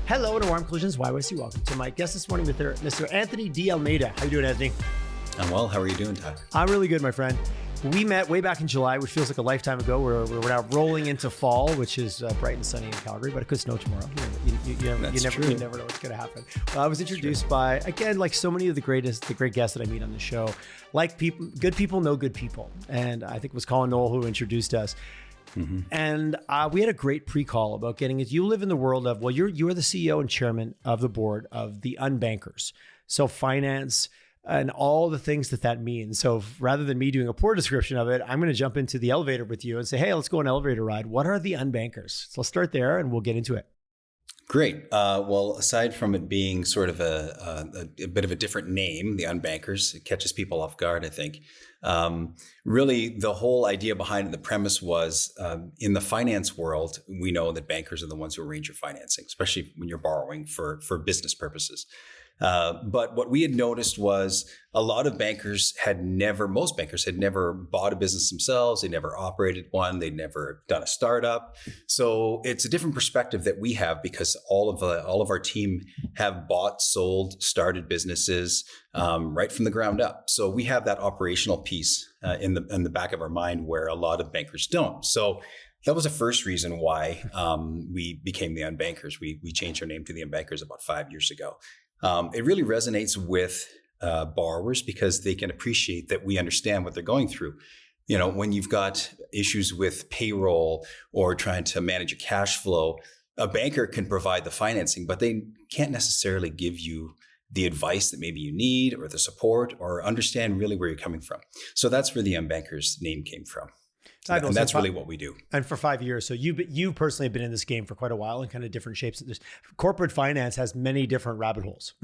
Hello and a warm collisions YYC. Welcome to my guest this morning with Mr. Anthony D. Almeida. How you doing, Anthony? I'm well. How are you doing, Tyler? I'm really good, my friend. We met way back in July, which feels like a lifetime ago. We're now rolling into fall, which is bright and sunny in Calgary, but it could snow tomorrow. You never know what's going to happen. I was introduced by, again, like so many of the great guests that I meet on the show, like good people know good people. And I think it was Colin Knoll who introduced us. Mm-hmm. And we had a great pre-call about getting it. You live in the world of, well, you're the CEO and chairman of the board of the Unbankers. So finance and all the things that means. So rather than me doing a poor description of it, I'm going to jump into the elevator with you and say, hey, let's go on an elevator ride. What are the Unbankers? So let's start there and we'll get into it. Great. Well, aside from it being sort of a bit of a different name, the Unbankers, it catches people off guard, I think. Really, the whole idea behind it, the premise was in the finance world, we know that bankers are the ones who arrange your financing, especially when you're borrowing for business purposes. But what we had noticed was most bankers had never bought a business themselves. They never operated one. They'd never done a startup. So it's a different perspective that we have because all of our team have bought, sold, started businesses right from the ground up. So we have that operational piece in the back of our mind where a lot of bankers don't. So that was the first reason why we became the Unbankers. We changed our name to the Unbankers about 5 years ago. It really resonates with borrowers because they can appreciate that we understand what they're going through. You know, when you've got issues with payroll or trying to manage your cash flow, a banker can provide the financing, but they can't necessarily give you the advice that maybe you need or the support or understand really where you're coming from. So that's where the Unbankers name came from. And that's really what we do. And for 5 years. So you personally have been in this game for quite a while in kind of different shapes. Corporate finance has many different rabbit holes.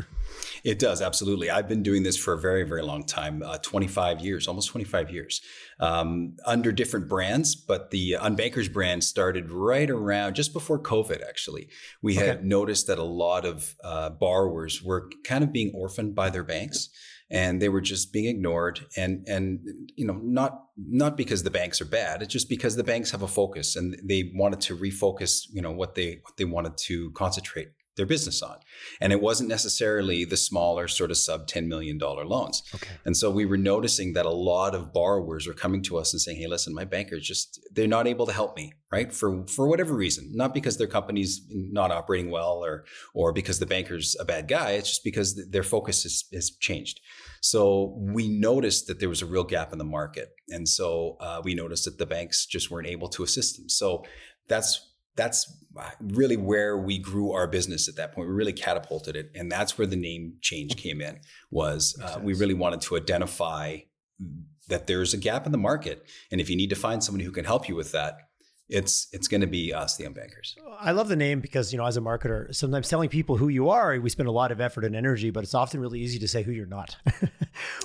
It does. Absolutely. I've been doing this for a very, very long time, 25 years, almost 25 years, under different brands. But the Unbankers brand started right around just before COVID, actually. We had noticed that a lot of borrowers were kind of being orphaned by their banks. And they were just being ignored, and you know, not because the banks are bad. It's just because the banks have a focus, and they wanted to refocus, you know, what they wanted to concentrate their business on. And it wasn't necessarily the smaller sort of sub $10 million loans. Okay. And so we were noticing that a lot of borrowers were coming to us and saying, hey, listen, my banker's they're not able to help me, right? For whatever reason, not because their company's not operating well or because the banker's a bad guy. It's just because their focus has changed. So we noticed that there was a real gap in the market. And so we noticed that the banks just weren't able to assist them. So that's really where we grew our business at that point. We really catapulted it. And that's where the name change came in, was we really wanted to identify that there's a gap in the market. And if you need to find somebody who can help you with that, it's going to be us, the Unbankers. I love the name because, you know, as a marketer, sometimes telling people who you are, we spend a lot of effort and energy, but it's often really easy to say who you're not.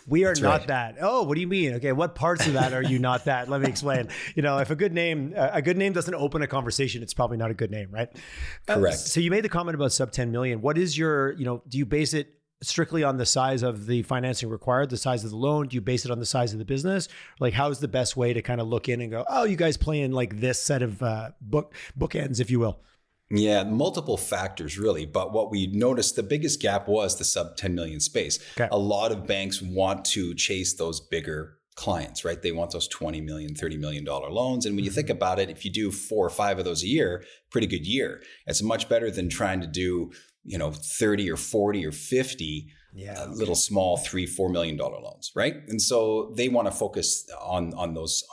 We are not that. Oh, what do you mean? Okay, what parts of that are you not that? Let me explain. You know, if a good name doesn't open a conversation, it's probably not a good name, right? Correct. So you made the comment about sub 10 million. What is your, you know, do you base it strictly on the size of the financing required, the size of the loan? Do you base it on the size of the business? Like, how's the best way to kind of look in and go, oh, you guys play in like this set of bookends, if you will? Yeah, multiple factors really. But what we noticed, the biggest gap was the sub 10 million space. Okay. A lot of banks want to chase those bigger clients, right? They want those $20 million, $30 million loans. And when you think about it, if you do 4 or 5 of those a year, pretty good year. It's much better than trying to do, you know, 30 or 40 or 50 little small $3-4 million loans, right? And so they want to focus on those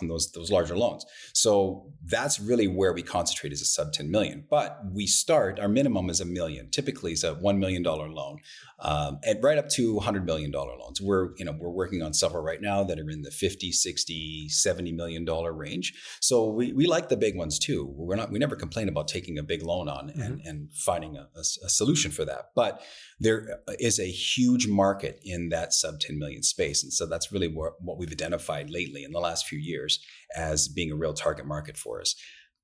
larger loans. So that's really where we concentrate, is a sub 10 million. But our minimum is $1 million. Typically, it's a $1 million loan, and right up to $100 million loans. We're working on several right now that are in the $50, $60, $70 million range. So we like the big ones too. We never complain about taking a big loan on and finding a solution for that. But there is a huge market in that sub 10 million space. And so that's really what we've identified lately in the last few years as being a real target market for us.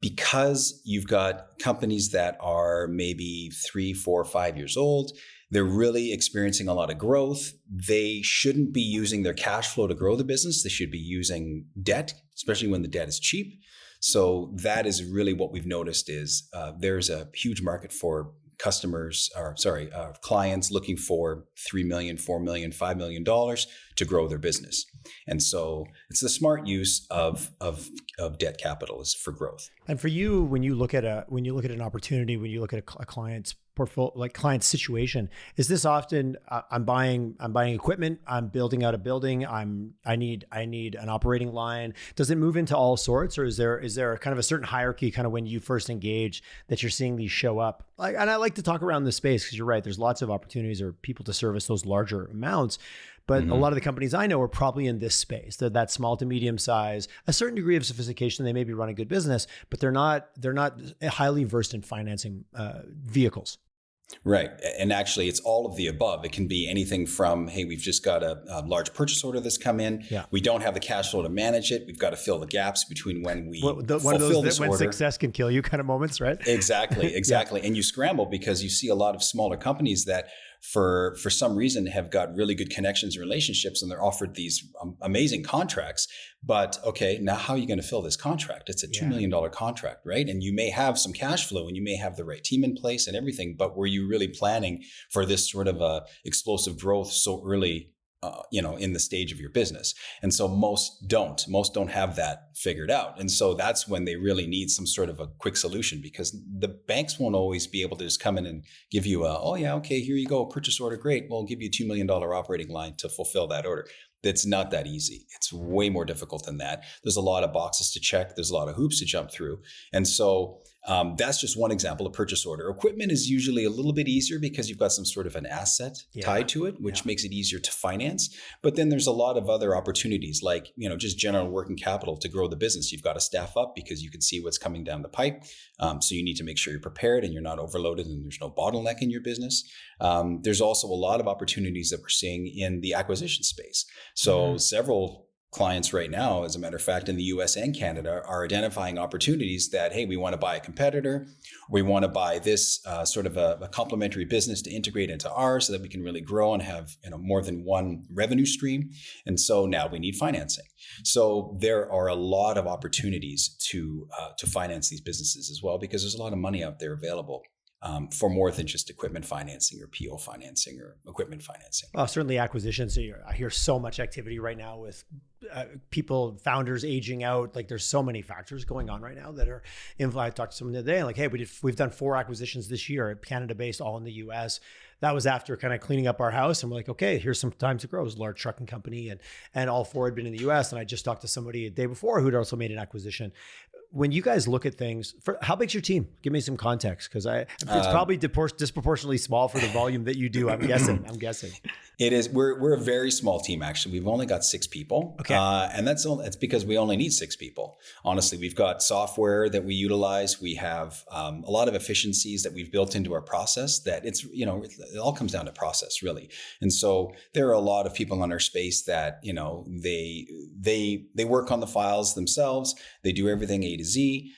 Because you've got companies that are maybe 3, 4, 5 years old, they're really experiencing a lot of growth. They shouldn't be using their cash flow to grow the business. They should be using debt, especially when the debt is cheap. So that is really what we've noticed is there's a huge market for clients looking for $3 million, $4 million, $5 million to grow their business. And so it's the smart use of debt capital is for growth. And for you, when you look at an opportunity, when you look at a client's portfolio, like client's situation, is this often I'm buying equipment, I'm building out a building, I need an operating line? Does it move into all sorts, or is there kind of a certain hierarchy kind of when you first engage that you're seeing these show up? And I like to talk around this space because you're right, there's lots of opportunities or people to service those larger amounts. But a lot of the companies I know are probably in this space. They're that small to medium size, a certain degree of sophistication. They may be running a good business, but they're not highly versed in financing vehicles. Right. And actually, it's all of the above. It can be anything from, hey, we've just got a large purchase order that's come in. Yeah. We don't have the cash flow to manage it. We've got to fill the gaps between when we fulfill this order. When success can kill you kind of moments, right? Exactly. Yeah. And you scramble because you see a lot of smaller companies that for some reason have got really good connections and relationships, and they're offered these amazing contracts. But okay, now how are you going to fill this contract? It's a $2 million contract, right? And you may have some cash flow and you may have the right team in place and everything, but were you really planning for this sort of explosive growth so early in the stage of your business? And so most don't have that figured out. And so that's when they really need some sort of a quick solution, because the banks won't always be able to just come in and give you here you go, purchase order. Great. We'll give you $2 million operating line to fulfill that order. It's not that easy. It's way more difficult than that. There's a lot of boxes to check. There's a lot of hoops to jump through. And so that's just one example of purchase order. Equipment is usually a little bit easier because you've got some sort of an asset tied to it, which makes it easier to finance. But then there's a lot of other opportunities like, just general working capital to grow the business. You've got to staff up because you can see what's coming down the pipe. So you need to make sure you're prepared and you're not overloaded and there's no bottleneck in your business. There's also a lot of opportunities that we're seeing in the acquisition space. So several clients right now, as a matter of fact, in the US and Canada are identifying opportunities that, hey, we want to buy a competitor. We want to buy this sort of a complementary business to integrate into ours so that we can really grow and have more than one revenue stream. And so now we need financing. So there are a lot of opportunities to finance these businesses as well, because there's a lot of money out there available. For more than just equipment financing or PO financing or equipment financing. Well, certainly acquisitions. I hear so much activity right now with people, founders aging out. Like there's so many factors going on right now that are I talked to someone the other day, like, hey, we've done 4 acquisitions this year, Canada-based, all in the US. That was after kind of cleaning up our house. And we're like, okay, here's some time to grow. It was a large trucking company and all 4 had been in the US. And I just talked to somebody a day before who'd also made an acquisition. When you guys look at things, how big's your team? Give me some context, because it's probably disproportionately small for the volume that you do. I'm guessing. It is. We're a very small team, actually. We've only got 6 people. Okay. And that's because we only need 6 people. Honestly, we've got software that we utilize. We have a lot of efficiencies that we've built into our process that it all comes down to process, really. And so there are a lot of people in our space that, they work on the files themselves. They do everything A to Z.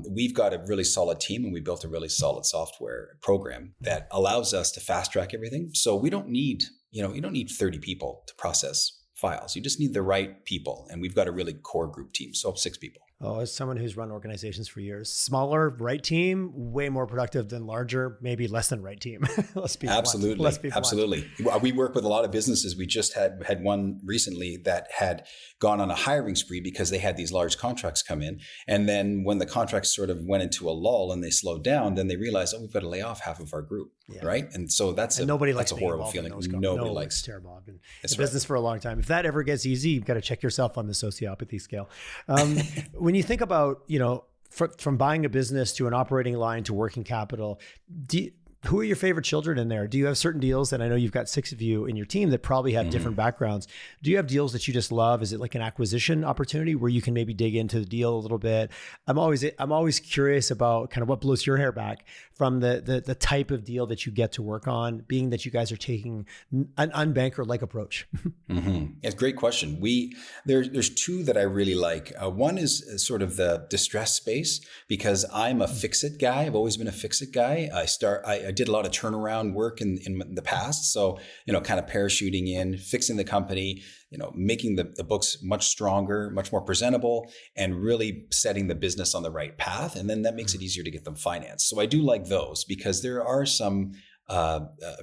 We've got a really solid team, and we built a really solid software program that allows us to fast track everything. So we don't need, you don't need 30 people to process files. You just need the right people. And we've got a really core group team. So 6 people. Oh, as someone who's run organizations for years, smaller, right team, way more productive than larger, maybe less than right team. Let's be Absolutely. Let's be Absolutely. We work with a lot of businesses. We just had one recently that had gone on a hiring spree because they had these large contracts come in. And then when the contracts sort of went into a lull and they slowed down, then they realized, we've got to lay off half of our group. Yeah. Right. And so that's a horrible feeling. Nobody likes. It's terrible. I've been in business for a long time. If that ever gets easy, you've got to check yourself on the sociopathy scale. When you think about, from buying a business to an operating line to working capital, who are your favorite children in there? Do you have certain deals that I know you've got 6 of you in your team that probably have different backgrounds? Do you have deals that you just love? Is it like an acquisition opportunity where you can maybe dig into the deal a little bit? I'm always curious about kind of what blows your hair back from the type of deal that you get to work on, being that you guys are taking an unbanker-like approach. Mm-hmm. It's a great question. There's 2 that I really like. One is sort of the distress space, because I'm a fix-it guy. I've always been a fix-it guy. I I did a lot of turnaround work in the past. So, kind of parachuting in, fixing the company, making the books much stronger, much more presentable, and really setting the business on the right path. And then that makes it easier to get them financed. So I do like those because there are some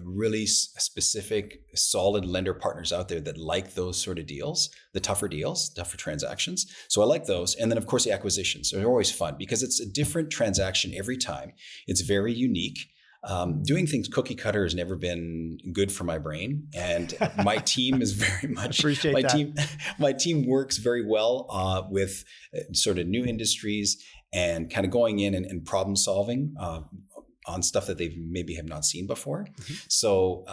really specific, solid lender partners out there that like those sort of deals, the tougher deals, tougher transactions. So I like those. And then, of course, the acquisitions are always fun because it's a different transaction every time. It's very unique. Doing things cookie cutter has never been good for my brain, and my team is very much my team works very well with sort of new industries and kind of going in and problem solving on stuff that they maybe have not seen before. Mm-hmm. So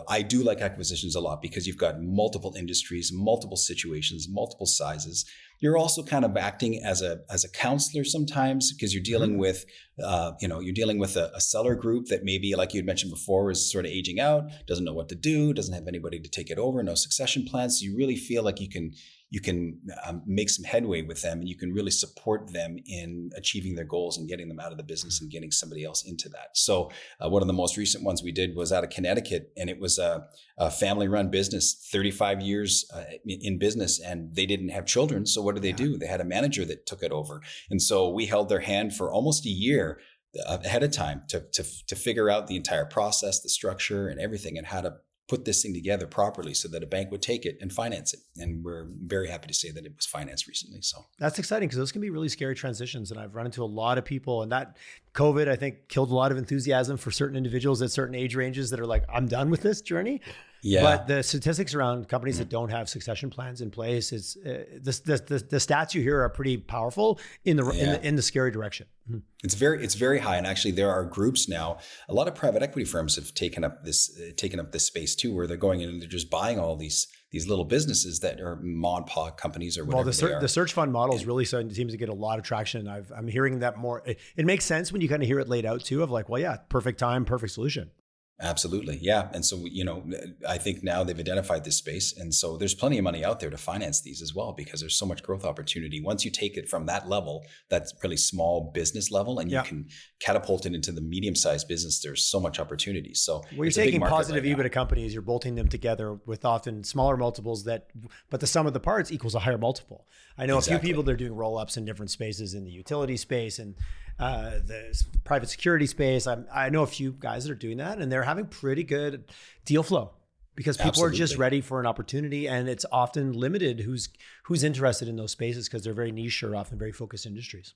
I do like acquisitions a lot because you've got multiple industries, multiple situations, multiple sizes. You're also kind of acting as a counselor sometimes because you're dealing with, you're dealing with a seller group that maybe, like you had mentioned before, is sort of aging out, doesn't know what to do, doesn't have anybody to take it over, no succession plans. So you really feel like you can make some headway with them, and you can really support them in achieving their goals and getting them out of the business and getting somebody else into that. So one of the most recent ones we did was out of Connecticut, and it was a family-run business, 35 years in business, and they didn't have children. So what did they do? They had a manager that took it over. And so we held their hand for almost a year ahead of time to figure out the entire process, the structure and everything, and how to put this thing together properly so that a bank would take it and finance it. And we're very happy to say that it was financed recently. So that's exciting because those can be really scary transitions. And I've run into a lot of people, and that COVID, I think, killed a lot of enthusiasm for certain individuals at certain age ranges that are like, I'm done with this journey. Yeah. But the statistics around companies that don't have succession plans in place, it's the stats you hear are pretty powerful in the scary direction. Mm-hmm. It's very high, and actually there are groups now. A lot of private equity firms have taken up this space too, where they're going in and they're just buying all these little businesses that are mom and pop companies or whatever. Well, the search fund model is really seems to get a lot of traction. I'm hearing that more. It makes sense when you kind of hear it laid out too, of like, well, yeah, perfect time, perfect solution. Absolutely. Yeah. And so, I think now they've identified this space. And so there's plenty of money out there to finance these as well, because there's so much growth opportunity. Once you take it from that level, that's really small business level, and you can catapult it into the medium-sized business, there's so much opportunity. So you're taking positive EBITDA companies, you're bolting them together with often smaller multiples but the sum of the parts equals a higher multiple. I know a few people that are doing roll-ups in different spaces, in the utility space and the private security space. I know a few guys that are doing that, and they're having pretty good deal flow because people are just ready for an opportunity, and it's often limited who's interested in those spaces because they're very niche or often very focused industries.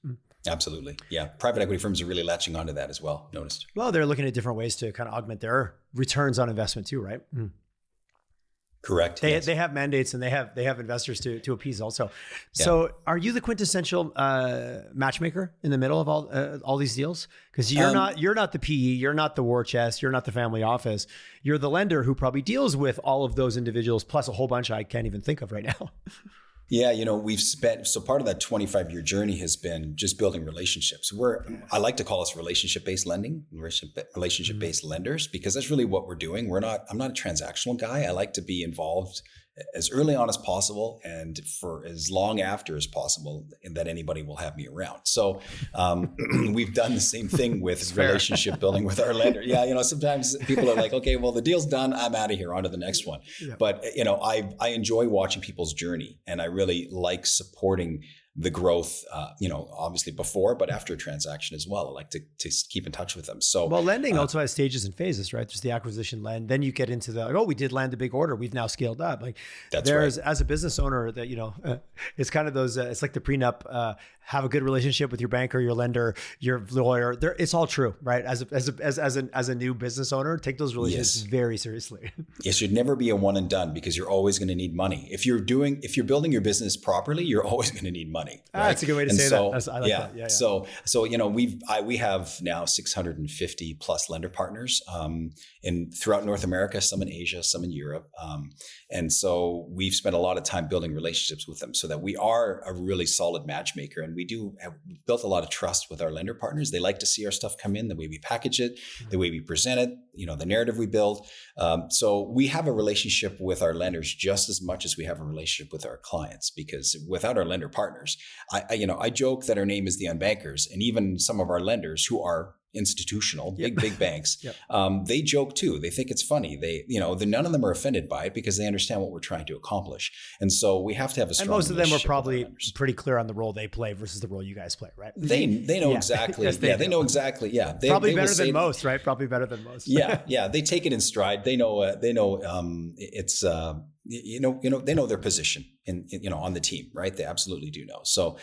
Absolutely. Yeah. Private equity firms are really latching onto that as well, noticed. Well, they're looking at different ways to kind of augment their returns on investment too, right? Correct. They have mandates, and they have investors to appease also. Yeah. So are you the quintessential matchmaker in the middle of all these deals? Because you're not the PE, you're not the war chest, you're not the family office. You're the lender who probably deals with all of those individuals plus a whole bunch I can't even think of right now. Yeah, so part of that 25-year journey has been just building relationships. I like to call us relationship-based lending, relationship-based lenders, because that's really what we're doing. I'm not a transactional guy. I like to be involved as early on as possible and for as long after as possible that anybody will have me around. So we've done the same thing with relationship building with our lender. Yeah, sometimes people are like, okay, well, the deal's done. I'm out of here. On to the next one. Yeah. But, I enjoy watching people's journey, and I really like supporting the growth, obviously before, but after a transaction as well. I like to keep in touch with them. So, well, lending also has stages and phases, right? There's the acquisition lend. Then you get into we did land a big order. We've now scaled up. Like as a business owner that, it's kind of those, it's like the prenup, have a good relationship with your banker, your lender, your lawyer. It's all true, right? As a new business owner, take those relationships very seriously. It should never be a one and done, because you're always going to need money. If you're building your business properly, you're always going to need money. Right? That's a good way to say that. I like that. Yeah. So we have now 650 plus lender partners throughout North America, some in Asia, some in Europe. And so we've spent a lot of time building relationships with them so that we are a really solid matchmaker. And we have built a lot of trust with our lender partners. They like to see our stuff come in, the way we package it, the way we present it, the narrative we build. So we have a relationship with our lenders just as much as we have a relationship with our clients, because without our lender partners, ours. I joke that our name is the Unbankers, and even some of our lenders who are institutional, big banks, they joke too. They think it's funny. None of them are offended by it because they understand what we're trying to accomplish. And so we have to have a strong relationship. And most of them are probably pretty clear on the role they play versus the role you guys play, right? They know exactly. Yes, they know exactly. Yeah. Probably better than most, right? Probably better than most. Yeah. They take it in stride. They know, it's, they know their position on the team, right? They absolutely do know. So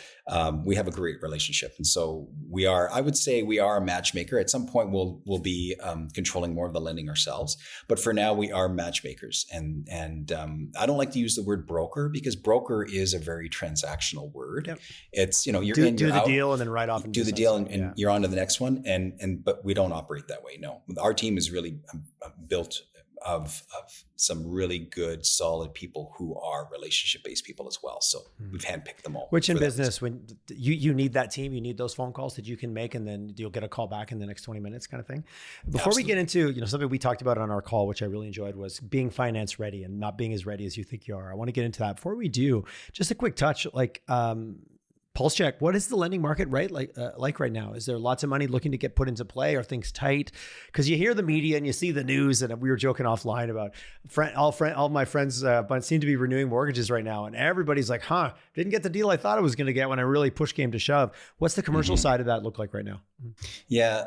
we have a great relationship. And so I would say we are a matchmaker. At some point we'll be controlling more of the lending ourselves. But for now we are matchmakers. And I don't like to use the word broker because broker is a very transactional word. Yep. It's, you're in, do you're the out, deal and then right off and do the deal and you're on to the next one. But we don't operate that way. No, our team is really built of some really good, solid people who are relationship-based people as well. So we've handpicked them all. Which in business, when you need that team, you need those phone calls that you can make, and then you'll get a call back in the next 20 minutes kind of thing. Before we get into, something we talked about on our call, which I really enjoyed, was being finance ready and not being as ready as you think you are. I want to get into that. Before we do, just a quick touch, pulse check. What is the lending market like right now? Is there lots of money looking to get put into play? Are things tight? Because you hear the media and you see the news, and we were joking offline about all my friends seem to be renewing mortgages right now, and everybody's like, didn't get the deal I thought I was going to get when I really push came to shove. What's the commercial side of that look like right now? Yeah,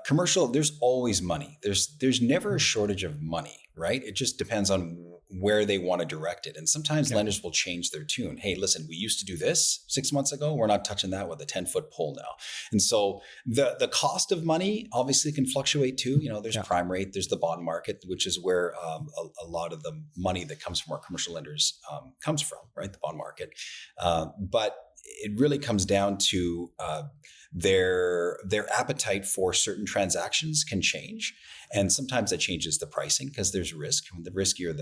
commercial, there's always money. There's never a shortage of money, right? It just depends on where they want to direct it. And sometimes lenders will change their tune. Hey, listen, we used to do this 6 months ago. We're not touching that with a 10-foot pole now. And so the cost of money obviously can fluctuate too. There's prime rate, there's the bond market, which is where a lot of the money that comes from our commercial lenders comes from, right? The bond market. But it really comes down to their appetite for certain transactions can change. And sometimes that changes the pricing because there's risk. The riskier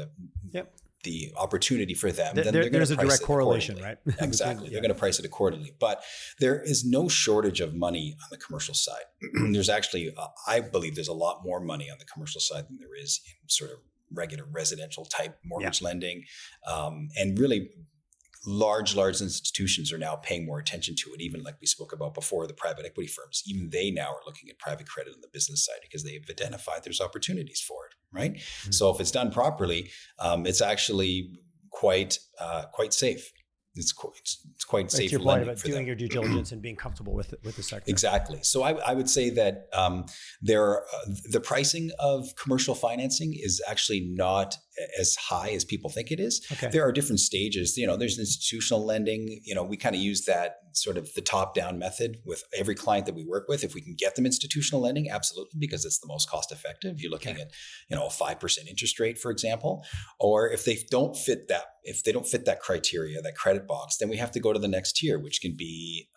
the opportunity for them, then there's a direct correlation, right? Exactly. They're going to price it accordingly. But there is no shortage of money on the commercial side. There's actually, I believe there's a lot more money on the commercial side than there is in sort of regular residential type mortgage lending. And really, large institutions are now paying more attention to it, even like we spoke about before, the private equity firms. Even they now are looking at private credit on the business side because they've identified there's opportunities for it, right? Mm-hmm. So if it's done properly, it's actually quite safe. It's quite safe. To your point about doing your due diligence and being comfortable with the sector. Exactly. So I would say that the pricing of commercial financing is actually not as high as people think it is. Okay. There are different stages. There's institutional lending. We kind of use that sort of the top-down method with every client that we work with. If we can get them institutional lending, absolutely, because it's the most cost-effective. You're looking at, a 5% interest rate, for example. Or if they don't fit that criteria, that credit box, then we have to go to the next tier, which can be,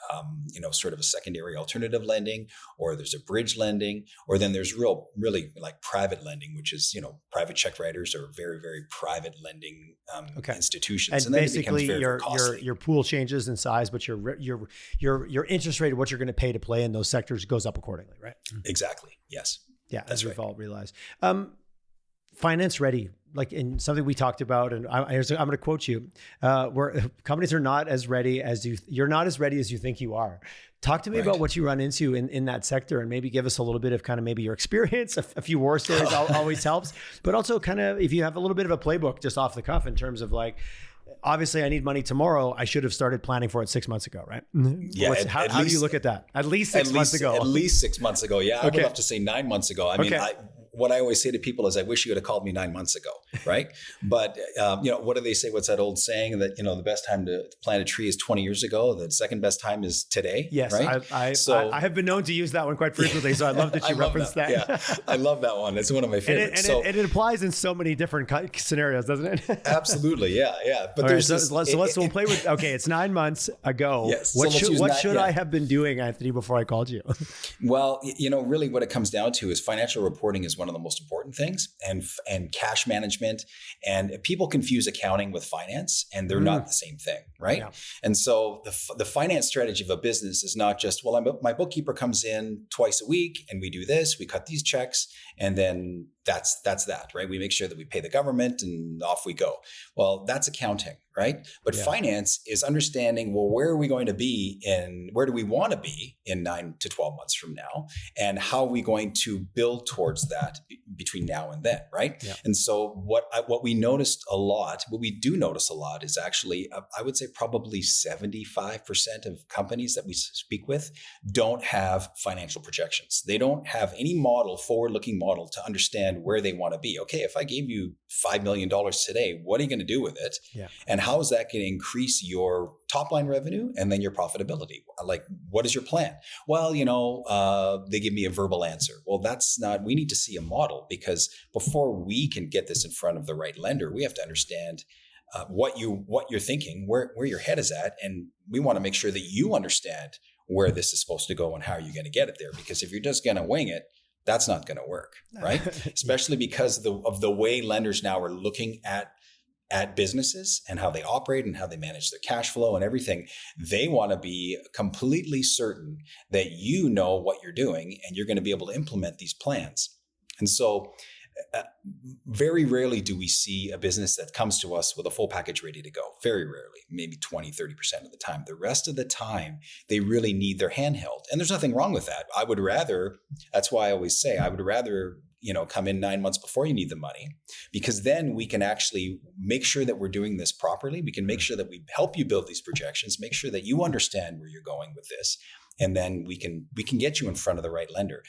sort of a secondary alternative lending, or there's a bridge lending, or then there's really like private lending, which is, private check writers or very, very private lending institutions. And basically your pool changes in size, but your interest rate of what you're going to pay to play in those sectors goes up accordingly, right? Exactly. Yes. Yeah. As we've all realized. Finance ready, like in something we talked about, and I'm going to quote you, where companies are not as ready as you're not as ready as you think you are. Talk to me about what you run into in that sector, and maybe give us a little bit of kind of maybe your experience. A few war stories always helps, but also kind of if you have a little bit of a playbook just off the cuff in terms of like, obviously I need money tomorrow. I should have started planning for it 6 months ago, right? Yeah. How do you look at that? At least 6 months ago. At least 6 months ago. Yeah. I would love to say 9 months ago. I mean, what I always say to people is I wish you would have called me 9 months ago. Right. But, what do they say? What's that old saying that, the best time to plant a tree is 20 years ago. The second best time is today. Yes. Right? I have been known to use that one quite frequently. So I love that you referenced that. Yeah. I love that one. It's one of my favorites. And it applies in so many different scenarios, doesn't it? Absolutely. Yeah. Yeah. But we'll play with, it's 9 months ago. Yes. What should I have been doing, Anthony, before I called you? Well, really what it comes down to is financial reporting is one of the most important things, and cash management, and people confuse accounting with finance, and they're not the same thing. Right. Yeah. And so the finance strategy of a business is not just, my bookkeeper comes in twice a week and we do this, we cut these checks, and then, that's that, right? We make sure that we pay the government and off we go. Well, that's accounting, right? But finance is understanding, well, where are we going to be and where do we want to be in 9 to 12 months from now? And how are we going to build towards that between now and then, right? Yeah. And so what we noticed a lot, what we do notice a lot is actually, I would say probably 75% of companies that we speak with don't have financial projections. They don't have any model, forward-looking model to understand where they want to be. Okay, if I gave you $5 million today, what are you going to do with it? Yeah. And how is that going to increase your top line revenue and then your profitability? Like, what is your plan? Well, they give me a verbal answer. Well, that's not, we need to see a model, because before we can get this in front of the right lender, we have to understand what you're thinking, where your head is at. And we want to make sure that you understand where this is supposed to go and how you're going to get it there. Because if you're just going to wing it, that's not going to work, right? Especially because of the way lenders now are looking at businesses and how they operate and how they manage their cash flow and everything. They want to be completely certain that you know what you're doing and you're going to be able to implement these plans. And so very rarely do we see a business that comes to us with a full package ready to go. Very rarely, maybe 20, 30% of the time. The rest of the time, they really need their handheld. And there's nothing wrong with that. That's why I always say, I would rather come in 9 months before you need the money, because then we can actually make sure that we're doing this properly. We can make sure that we help you build these projections, make sure that you understand where you're going with this. And then we can get you in front of the right lender.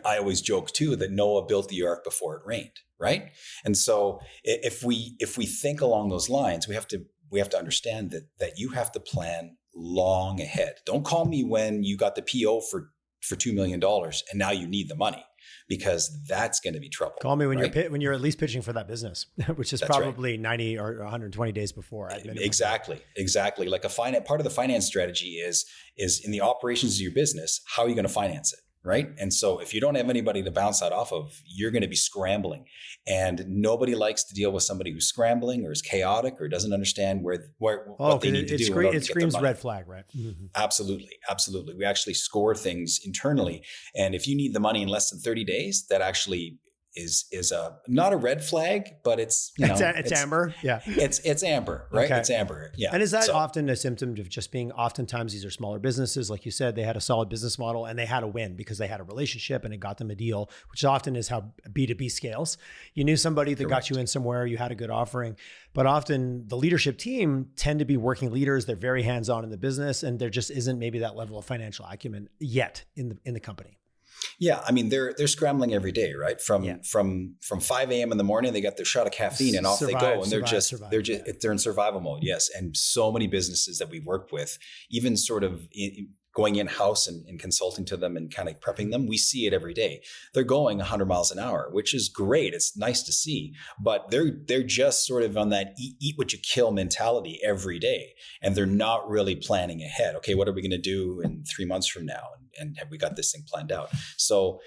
I always joke too that Noah built the ark before it rained, right? And so if we think along those lines, we have to understand that you have to plan long ahead. Don't call me when you got the PO for $2 million and now you need the money, because that's going to be trouble. Call me when you're at least pitching for that business, which is probably 90 or 120 days before. Exactly. Like part of the finance strategy is in the operations of your business, how are you going to finance it? Right. And so if you don't have anybody to bounce that off of, you're going to be scrambling, and nobody likes to deal with somebody who's scrambling or is chaotic or doesn't understand what they need to do. It screams red flag, right? Mm-hmm. Absolutely. We actually score things internally. And if you need the money in less than 30 days, that actually is not a red flag, but it's amber. Yeah. It's amber, right? Okay. It's amber. Yeah. And is that often a symptom of just being, oftentimes these are smaller businesses, like you said, they had a solid business model and they had a win because they had a relationship and it got them a deal, which often is how B2B scales. You knew somebody that got you in somewhere, you had a good offering, but often the leadership team tend to be working leaders. They're very hands-on in the business, and there just isn't maybe that level of financial acumen yet in the company. Yeah, I mean they're scrambling every day, right? From 5 a.m. in the morning, they got their shot of caffeine and off they go, and they're in survival mode. Yes, and so many businesses that we've worked with, even sort of going in-house and consulting to them and kind of prepping them, we see it every day. They're going 100 miles an hour, which is great. It's nice to see, but they're just sort of on that eat what you kill mentality every day. And they're not really planning ahead. Okay, what are we going to do in 3 months from now? And have we got this thing planned out? So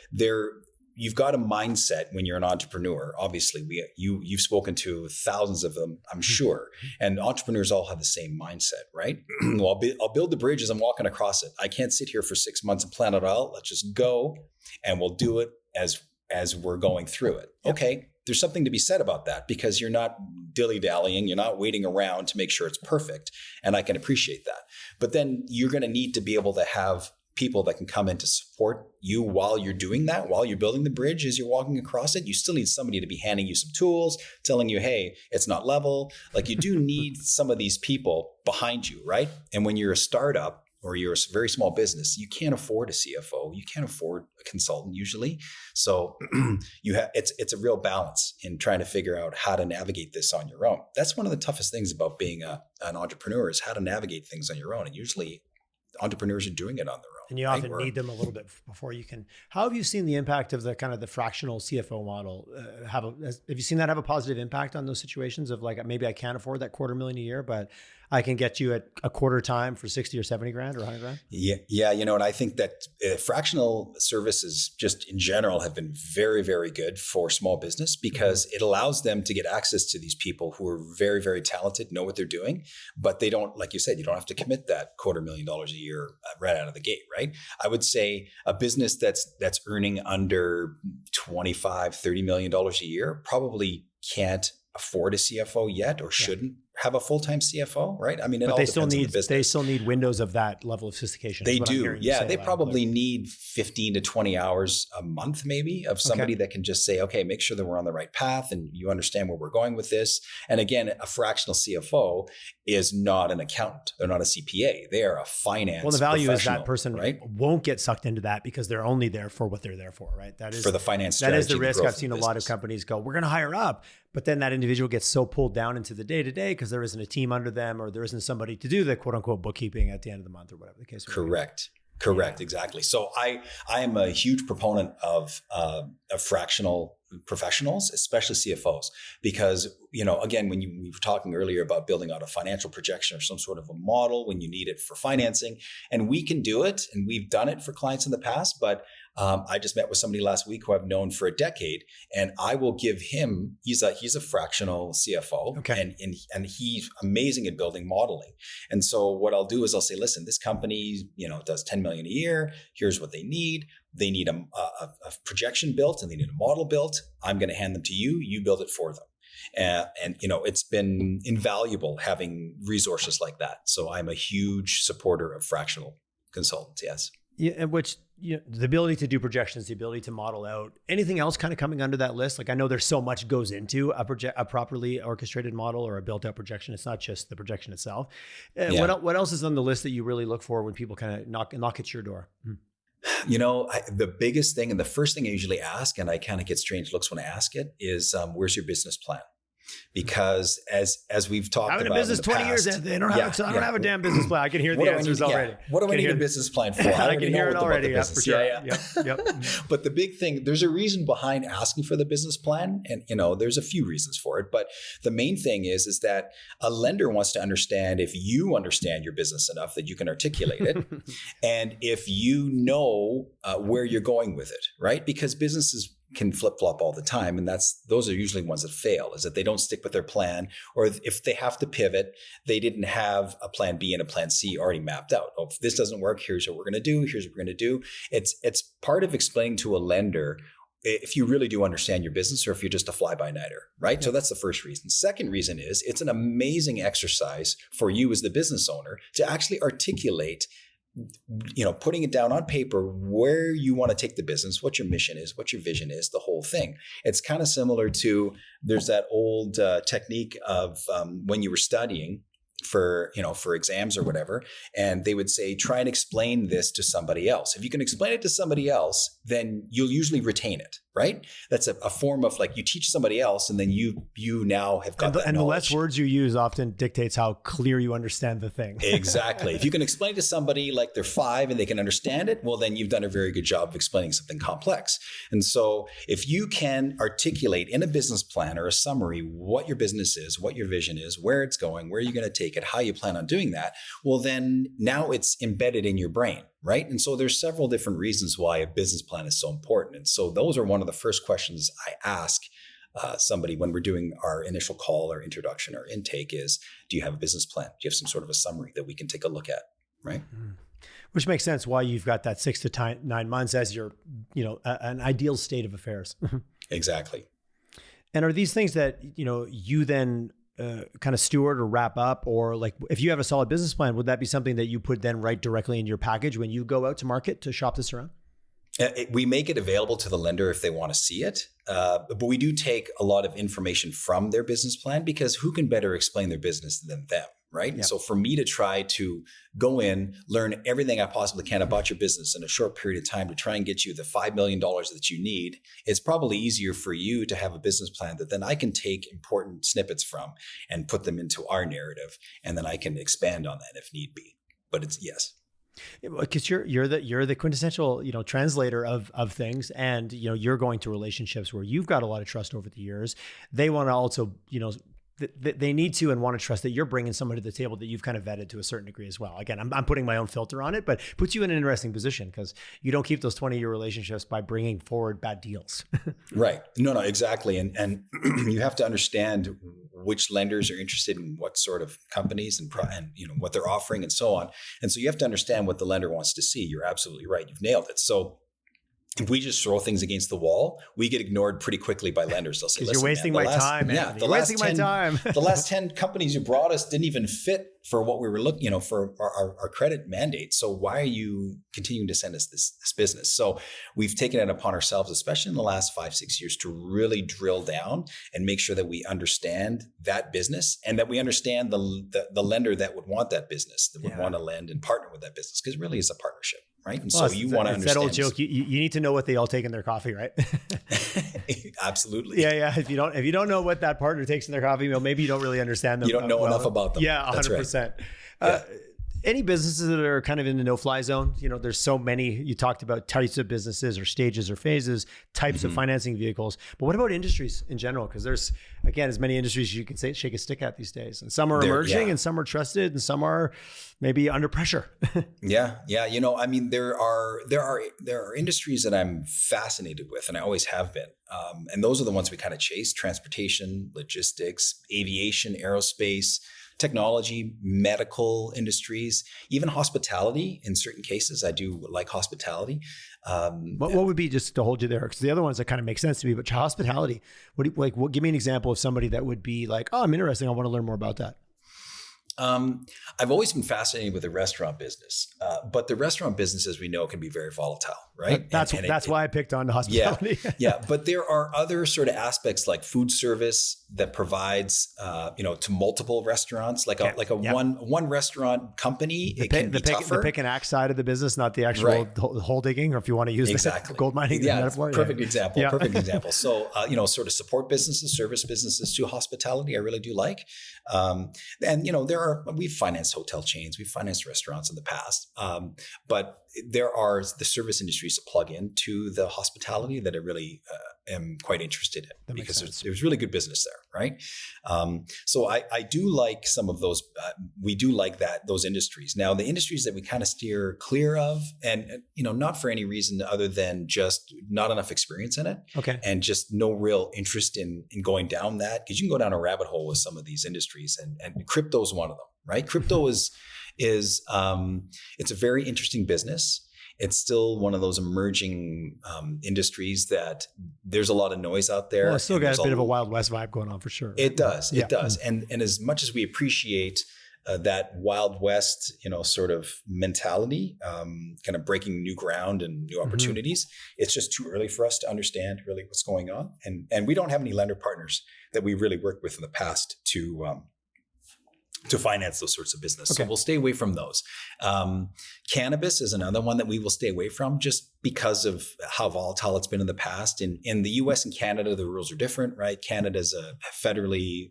you've got a mindset when you're an entrepreneur. Obviously, you've spoken to thousands of them, I'm sure. And entrepreneurs all have the same mindset, right? Well, I'll build the bridge as I'm walking across it. I can't sit here for 6 months and plan it out. Let's just go, and we'll do it as we're going through it. Okay, there's something to be said about that, because you're not dilly-dallying. You're not waiting around to make sure it's perfect. And I can appreciate that. But then you're going to need to be able to have people that can come in to support you while you're doing that, while you're building the bridge, as you're walking across it. You still need somebody to be handing you some tools, telling you, hey, it's not level. Like, you do need some of these people behind you, right? And when you're a startup or you're a very small business, you can't afford a CFO. You can't afford a consultant usually. So it's a real balance in trying to figure out how to navigate this on your own. That's one of the toughest things about being an entrepreneur, is how to navigate things on your own. And usually entrepreneurs are doing it on their own. And you often need them a little bit before you can. How have you seen the impact of the kind of the fractional CFO model? Have you seen that have a positive impact on those situations of, like, maybe I can't afford that $250,000 a year, but I can get you at a quarter time for 60 or 70 grand or 100 grand. Yeah. And I think that fractional services just in general have been very, very good for small business because it allows them to get access to these people who are very, very talented, know what they're doing, but they don't, like you said, you don't have to commit that $250,000 a year right out of the gate, right? I would say a business that's earning under $25-30 million a year probably can't afford a CFO yet or shouldn't have a full-time CFO, right? I mean, it all depends on the business. They still need windows of that level of sophistication. They do. Yeah. They probably need 15 to 20 hours a month, maybe, of somebody that can just say, okay, make sure that we're on the right path and you understand where we're going with this. And again, a fractional CFO is not an accountant. They're not a CPA. They are a finance professional. Well, the value is that person won't get sucked into that because they're only there for what they're there for, right? That is for the finance strategy. That is the risk. I've seen a lot of companies go, we're going to hire up. But then that individual gets so pulled down into the day-to-day because there isn't a team under them or there isn't somebody to do the quote unquote bookkeeping at the end of the month or whatever the case may be. Correct. Exactly. So I am a huge proponent of fractional professionals, especially CFOs, because, again, when we were talking earlier about building out a financial projection or some sort of a model when you need it for financing, and we can do it and we've done it for clients in the past, but I just met with somebody last week who I've known for a decade, and I will give him, he's a fractional CFO, and he's amazing at building modeling. And so what I'll do is I'll say, listen, this company, does 10 million a year. Here's what they need. They need a projection built and they need a model built. I'm going to hand them to you. You build it for them. And it's been invaluable having resources like that. So I'm a huge supporter of fractional consultants. Yes. Yeah, which the ability to do projections, the ability to model out, anything else kind of coming under that list? Like I know there's so much goes into a properly orchestrated model or a built-out projection. It's not just the projection itself. What else is on the list that you really look for when people kind of knock at your door? The biggest thing and the first thing I usually ask, and I kind of get strange looks when I ask it, is where's your business plan? Because as we've talked about, I've been in business 20 years, and I don't have a damn business plan. I can hear the answers already. What do I need a business plan for? I can hear it already. Yeah, for sure. Yeah. But the big thing, there's a reason behind asking for the business plan, and there's a few reasons for it. But the main thing is that a lender wants to understand if you understand your business enough that you can articulate it, and if you know where you're going with it, right? Because businesses can flip-flop all the time. And those are usually ones that fail, is that they don't stick with their plan, or if they have to pivot, they didn't have a plan B and a plan C already mapped out. Oh, if this doesn't work, here's what we're going to do. Here's what we're going to do. It's part of explaining to a lender if you really do understand your business or if you're just a fly-by-nighter, right? So that's the first reason. Second reason is it's an amazing exercise for you as the business owner to actually articulate, putting it down on paper, where you want to take the business, what your mission is, what your vision is, the whole thing. It's kind of similar to, there's that old technique of when you were studying for exams or whatever, and they would say, try and explain this to somebody else. If you can explain it to somebody else, then you'll usually retain it, right? That's a form of like you teach somebody else, and then you now have got that knowledge. And the less words you use often dictates how clear you understand the thing. Exactly. If you can explain to somebody like they're 5 and they can understand it, well, then you've done a very good job of explaining something complex. And so if you can articulate in a business plan or a summary what your business is, what your vision is, where it's going, where you're going to take it, how you plan on doing that, well, then now it's embedded in your brain, right? And so there's several different reasons why a business plan is so important. And so those are one of the first questions I ask somebody when we're doing our initial call or introduction or intake is, do you have a business plan? Do you have some sort of a summary that we can take a look at, right? Which makes sense why you've got that 6 to 9 months as your, an ideal state of affairs. Exactly. And are these things that, you then kind of steward or wrap up, or like if you have a solid business plan, would that be something that you put then right directly in your package when you go out to market to shop this around? We make it available to the lender if they want to see it. But we do take a lot of information from their business plan, because who can better explain their business than them, right? Yeah. And so for me to try to go in, learn everything I possibly can about your business in a short period of time to try and get you the $5 million that you need, it's probably easier for you to have a business plan that then I can take important snippets from and put them into our narrative. And then I can expand on that if need be. But it's yes. Because you're the quintessential translator of things, and you're going to relationships where you've got a lot of trust over the years. They want to also they need to and want to trust that you're bringing somebody to the table that you've kind of vetted to a certain degree as well. Again, I'm putting my own filter on it, but puts you in an interesting position because you don't keep those 20-year relationships by bringing forward bad deals. Right. No, exactly. And you have to understand which lenders are interested in what sort of companies and what they're offering and so on. And so you have to understand what the lender wants to see. You're absolutely right. You've nailed it. So if we just throw things against the wall, we get ignored pretty quickly by lenders. They'll say, "You're wasting my time, man. You're wasting my time." The last 10 companies you brought us didn't even fit for what we were looking, for our credit mandate. So why are you continuing to send us this business? So we've taken it upon ourselves, especially in the last 5-6 years, to really drill down and make sure that we understand that business and that we understand the lender that would want that business, that would want to lend and partner with that business, because it really is a partnership. Right. And so you want to understand. That old joke, you need to know what they all take in their coffee, right? Absolutely. Yeah. If you don't know what that partner takes in their coffee meal, maybe you don't really understand them. You don't know enough about them. Yeah, 100%. Any businesses that are kind of in the no-fly zone? There's so many. You talked about types of businesses or stages or phases, types of financing vehicles. But what about industries in general? Because there's, again, as many industries as you can say, shake a stick at these days. And some are emerging and some are trusted and some are maybe under pressure. Yeah. There are industries that I'm fascinated with, and I always have been. And those are the ones we kind of chase: transportation, logistics, aviation, aerospace, technology, medical industries, even hospitality. In certain cases, I do like hospitality. What would be, just to hold you there, because the other ones that kind of make sense to me, but hospitality, give me an example of somebody that would be like, oh, I'm interested. I want to learn more about that. I've always been fascinated with the restaurant business, but the restaurant business, as we know, can be very volatile, right? That's why I picked on the hospitality. Yeah. But there are other sort of aspects like food service that provides, to multiple restaurants, like one restaurant company. It can be tougher. The pick and axe side of the business, not the actual hole digging, or if you want to use the gold mining. Metaphor. Perfect example. Yeah. Perfect example. So, sort of support businesses, service businesses to hospitality, I really do like. We've financed hotel chains, we've financed restaurants in the past, but there are the service industries to plug into the hospitality that I really am quite interested in, because there's really good business there, right? So I do like some of those. We do like those industries. Now, the industries that we kind of steer clear of, and not for any reason other than just not enough experience in it, and just no real interest in going down that, because you can go down a rabbit hole with some of these industries, and crypto is one of them. Right. Crypto is it's a very interesting business. It's still one of those emerging industries that there's a lot of noise out there. Well, it's still got a bit of a Wild West vibe going on for sure. Right? It does. It does. And as much as we appreciate that Wild West, sort of mentality, kind of breaking new ground and new opportunities, it's just too early for us to understand really what's going on. And we don't have any lender partners that we really worked with in the past to finance those sorts of business. So we'll stay away from those. Cannabis is another one that we will stay away from, just because of how volatile it's been in the past. In the US and Canada, the rules are different, right? Canada is a federally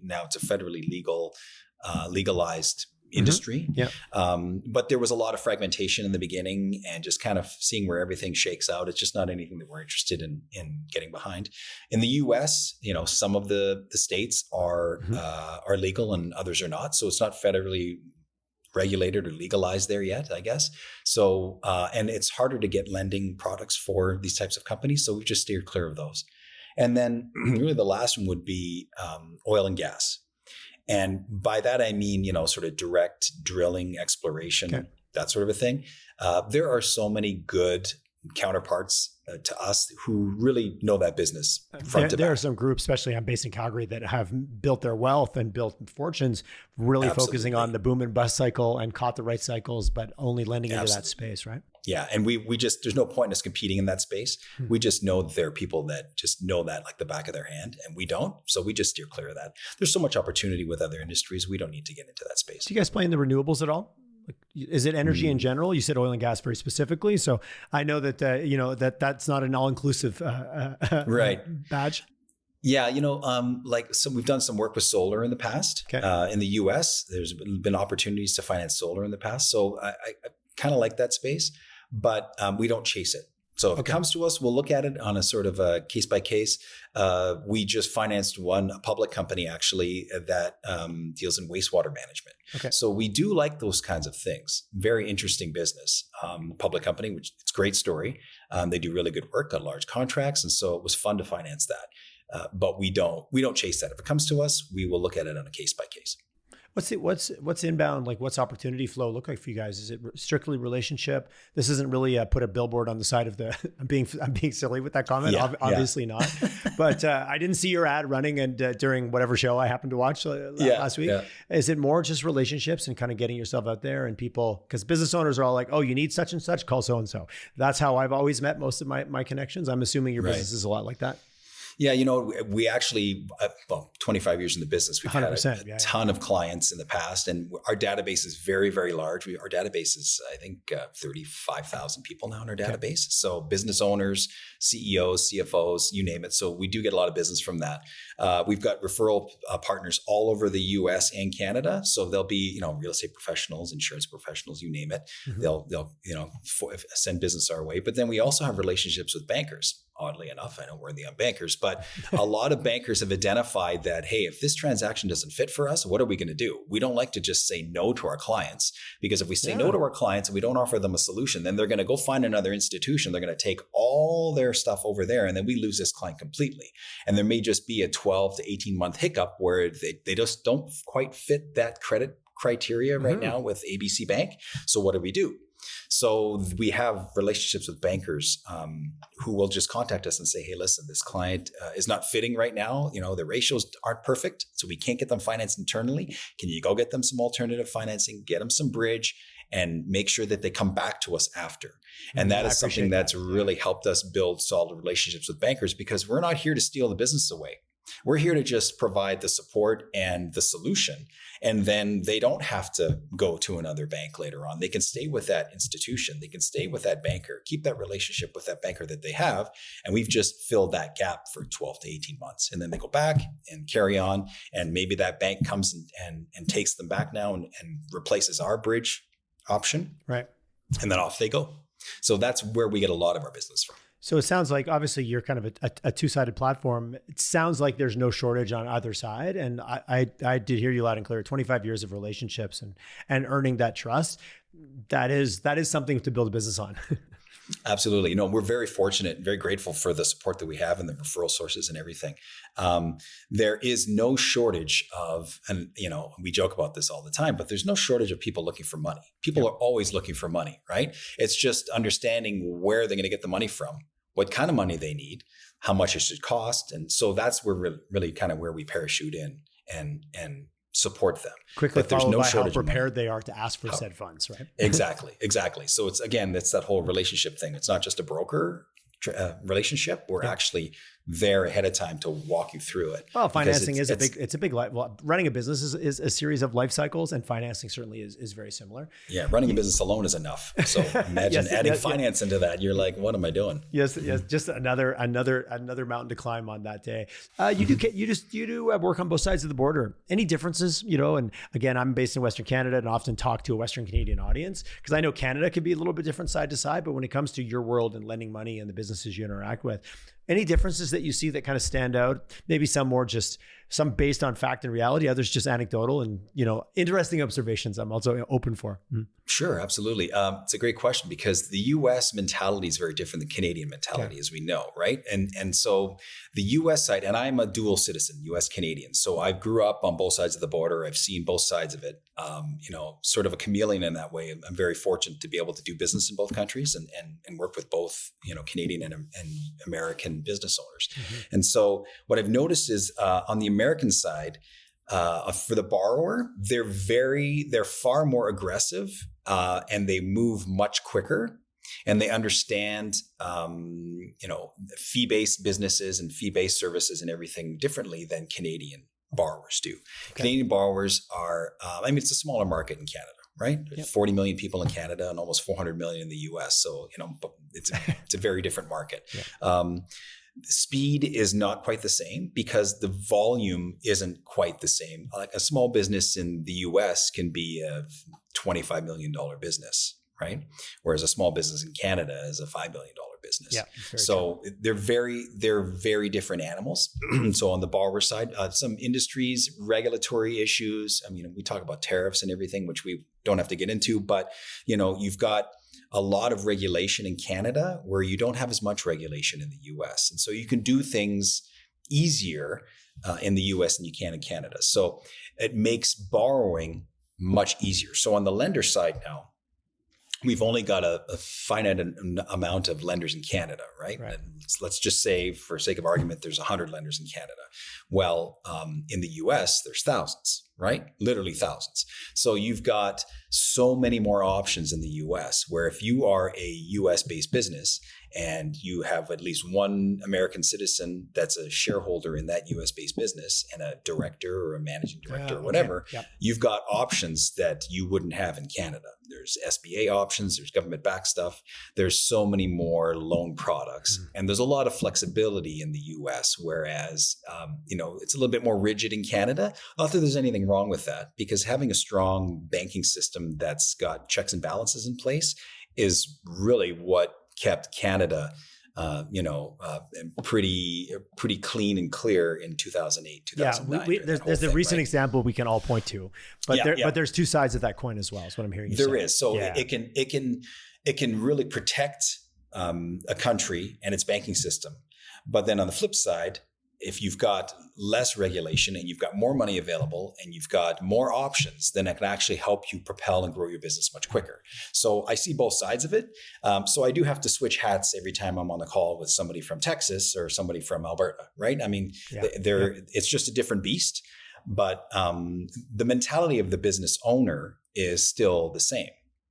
legalized industry. But there was a lot of fragmentation in the beginning, and just kind of seeing where everything shakes out. It's just not anything that we're interested in getting behind. In the US, some of the states are legal and others are not. So it's not federally regulated or legalized there yet, I guess. So, and it's harder to get lending products for these types of companies. So we've just steered clear of those. And then really the last one would be oil and gas. And by that, I mean, sort of direct drilling, exploration, that sort of a thing. There are so many good counterparts to us who really know that business front to back. There are some groups, especially I'm based in Calgary, that have built their wealth and built fortunes really focusing on the boom and bust cycle and caught the right cycles, but only lending into that space, right? Yeah. And we just, there's no point in us competing in that space. We just know that there are people that just know that like the back of their hand, and we don't. So we just steer clear of that. There's so much opportunity with other industries. We don't need to get into that space. Do you guys play in the renewables at all? Is it energy in general? You said oil and gas very specifically. So I know that, that's not an all-inclusive badge. Yeah, so we've done some work with solar in the past. In the US, there's been opportunities to finance solar in the past. So I kind of like that space, but we don't chase it. So if it comes to us, we'll look at it on a sort of a case by case. We just financed a public company actually that deals in wastewater management. Okay. So we do like those kinds of things. Very interesting business. Public company, which it's a great story. They do really good work, got large contracts, and so it was fun to finance that. But we don't chase that. If it comes to us, we will look at it on a case by case. What's inbound? Like, what's opportunity flow look like for you guys? Is it strictly relationship? This isn't really put a billboard on the side of the. I'm being silly with that comment. Obviously not. But I didn't see your ad running and during whatever show I happened to watch last week. Yeah. Is it more just relationships and kind of getting yourself out there and people? Because business owners are all like, "Oh, you need such and such, call so and so." That's how I've always met most of my connections. I'm assuming your business is a lot like that. Yeah, we actually, 25 years in the business, we've had a ton of clients in the past, and our database is very, very large. Our database is, I think, 35,000 people now in our database. So business owners, CEOs, CFOs, you name it. So we do get a lot of business from that. We've got referral partners all over the US and Canada. So they'll be, real estate professionals, insurance professionals, you name it. Mm-hmm. They'll send business our way. But then we also have relationships with bankers. Oddly enough, I know we're in the Unbankers, but a lot of bankers have identified that, hey, if this transaction doesn't fit for us, what are we going to do? We don't like to just say no to our clients, because if we say no to our clients and we don't offer them a solution, then they're going to go find another institution. They're going to take all their stuff over there, and then we lose this client completely. And there may just be a 12 to 18 month hiccup where they just don't quite fit that credit criteria right now with ABC Bank. So what do? So we have relationships with bankers who will just contact us and say, hey, listen, this client is not fitting right now. The ratios aren't perfect, so we can't get them financed internally. Can you go get them some alternative financing, get them some bridge, and make sure that they come back to us after? And that is something that's really helped us build solid relationships with bankers, because we're not here to steal the business away. We're here to just provide the support and the solution. And then they don't have to go to another bank later on. They can stay with that institution. They can stay with that banker, keep that relationship with that banker that they have. And we've just filled that gap for 12 to 18 months. And then they go back and carry on. And maybe that bank comes and takes them back now and replaces our bridge option. Right. And then off they go. So that's where we get a lot of our business from. So it sounds like, obviously, you're kind of a two-sided platform. It sounds like there's no shortage on either side. And I did hear you loud and clear. 25 years of relationships and earning that trust. That is something to build a business on. Absolutely. We're very fortunate and very grateful for the support that we have and the referral sources and everything. There is no shortage of, and we joke about this all the time, but there's no shortage of people looking for money. People are always looking for money, right? It's just understanding where they're going to get the money from, what kind of money they need, how much it should cost. And so that's where really kind of where we parachute in and support them. Quickly, but there's no shortage how prepared they are to ask for said funds, right? Exactly. So it's that whole relationship thing. It's not just a broker relationship. We're actually there ahead of time to walk you through it. Well, financing is a big life. Well, running a business is a series of life cycles, and financing certainly is very similar. Yeah, running a business alone is enough. So imagine adding finance into that. You're like, what am I doing? Yes, just another mountain to climb on that day. You do work on both sides of the border. Any differences? And again, I'm based in Western Canada and often talk to a Western Canadian audience, because I know Canada can be a little bit different side to side. But when it comes to your world and lending money and the businesses you interact with, any differences that you see that kind of stand out? Maybe some more just some based on fact and reality, others just anecdotal and, interesting observations I'm also open for. Sure, absolutely. It's a great question, because the U.S. mentality is very different than Canadian mentality, as we know, right? And so the U.S. side, and I'm a dual citizen, U.S. Canadian. So I grew up on both sides of the border. I've seen both sides of it, sort of a chameleon in that way. I'm very fortunate to be able to do business in both countries and work with both, Canadian and American business owners. Mm-hmm. And so what I've noticed is on the American side, for the borrower, they're far more aggressive and they move much quicker, and they understand, fee-based businesses and fee-based services and everything differently than Canadian borrowers do. Okay. Canadian borrowers are, it's a smaller market in Canada, right? Yep. 40 million people in Canada and almost 400 million in the US. So, it's a very different market. Yeah. Speed is not quite the same because the volume isn't quite the same. Like a small business in the US can be a $25 million business, right? Whereas a small business in Canada is a $5 billion business. Yeah, so true. They're very different animals. So on the borrower side, some industries, regulatory issues. I mean, we talk about tariffs and everything, which we don't have to get into, but you've got a lot of regulation in Canada where you don't have as much regulation in the US. And so you can do things easier in the US than you can in Canada. So it makes borrowing much easier. So on the lender side now, we've only got a finite amount of lenders in Canada, right? And let's just say, for sake of argument, there's 100 lenders in Canada. Well, in the US, there's thousands, right? Literally thousands. So you've got so many more options in the US, where if you are a US-based business and you have at least one American citizen that's a shareholder in that US-based business and a director or a managing director or whatever, you've got options that you wouldn't have in Canada. There's SBA options, there's government-backed stuff. There's so many more loan products. And there's a lot of flexibility in the US, whereas, it's a little bit more rigid in Canada. Not that there's anything wrong with that, because having a strong banking system that's got checks and balances in place is really what kept Canada, pretty clean and clear in 2008, 2009. There's a recent example we can all point to, but there's two sides of that coin as well. Is what I'm hearing you say. There is. So it can really protect a country and its banking system, but then on the flip side, if you've got less regulation and you've got more money available and you've got more options, then it can actually help you propel and grow your business much quicker. So I see both sides of it. So I do have to switch hats every time I'm on the call with somebody from Texas or somebody from Alberta, right? I mean, it's just a different beast, but the mentality of the business owner is still the same.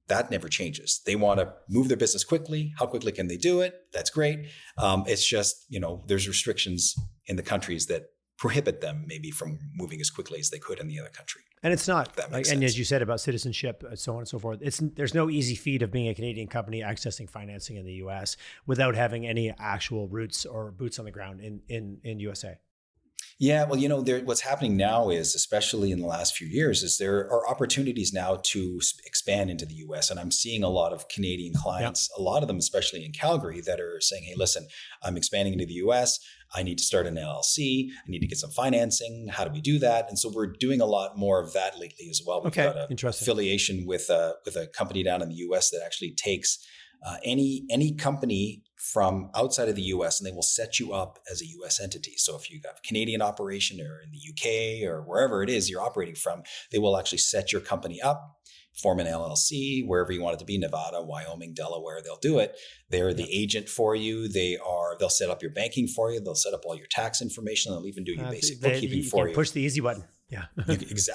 That never changes. They want to move their business quickly. How quickly can they do it? That's great. It's just, there's restrictions in the countries that prohibit them maybe from moving as quickly as they could in the other country. And it's not, and as you said about citizenship, so on and so forth, there's no easy feat of being a Canadian company accessing financing in the US without having any actual roots or boots on the ground in USA. Yeah, well, what's happening now is, especially in the last few years, is there are opportunities now to expand into the U.S. And I'm seeing a lot of Canadian clients, a lot of them, especially in Calgary, that are saying, hey, listen, I'm expanding into the U.S. I need to start an LLC. I need to get some financing. How do we do that? And so we're doing a lot more of that lately as well. We've got an affiliation with a company down in the U.S. that actually takes any company from outside of the US, and they will set you up as a US entity. So if you have a Canadian operation or in the UK or wherever it is you're operating from, they will actually set your company up, form an LLC, wherever you want it to be, Nevada, Wyoming, Delaware, they'll do it. They're the agent for you. They'll set up your banking for you. They'll set up all your tax information. They'll even do your basic bookkeeping for you. Push the easy button. Yeah.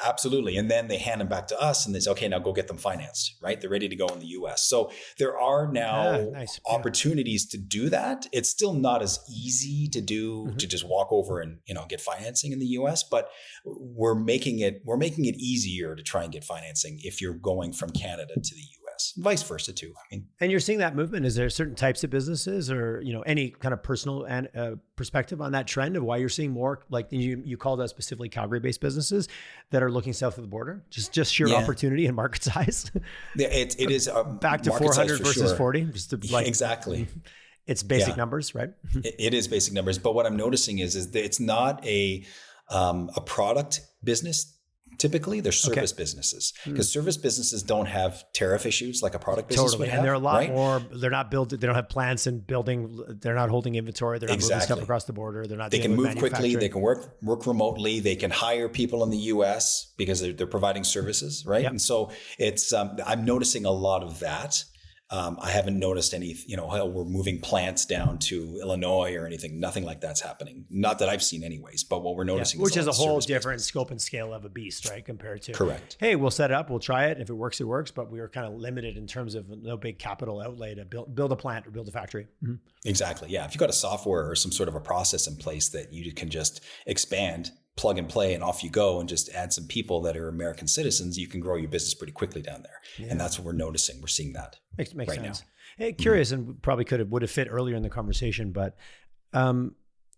Absolutely. And then they hand them back to us and they say, okay, now go get them financed, right? They're ready to go in the US. So there are now opportunities to do that. It's still not as easy to do, to just walk over and, get financing in the US, but we're making it easier to try and get financing if you're going from Canada to the US. Vice versa too. And you're seeing that movement. Is there certain types of businesses or, any kind of personal and perspective on that trend of why you're seeing more, like you called out specifically Calgary-based businesses that are looking south of the border? Just sheer opportunity and market size. It is back to 400 versus 40. Exactly. It's basic numbers, right? It is basic numbers. But what I'm noticing is that it's not a product business. Typically, they're service businesses because service businesses don't have tariff issues like a product business would have. And they're a lot more. They're not built. They don't have plants and building. They're not holding inventory. They're not moving stuff across the border. They're not. They can move quickly. They can work remotely. They can hire people in the U.S. because they're providing services, right? Yep. And so it's. I'm noticing a lot of that. I haven't noticed any, we're moving plants down to Illinois or anything. Nothing like that's happening. Not that I've seen anyways, but what we're noticing which is a whole different scope and scale of a beast, right? Compared to, correct. Hey, we'll set it up, we'll try it. If it works, it works. But we are kind of limited in terms of no big capital outlay to build a plant or build a factory. Mm-hmm. Exactly. Yeah. If you've got a software or some sort of a process in place that you can just expand, plug and play, and off you go, and just add some people that are American citizens, you can grow your business pretty quickly down there. Yeah. And that's what we're noticing. We're seeing that makes right sense. Now. Hey, curious, and probably would have fit earlier in the conversation, but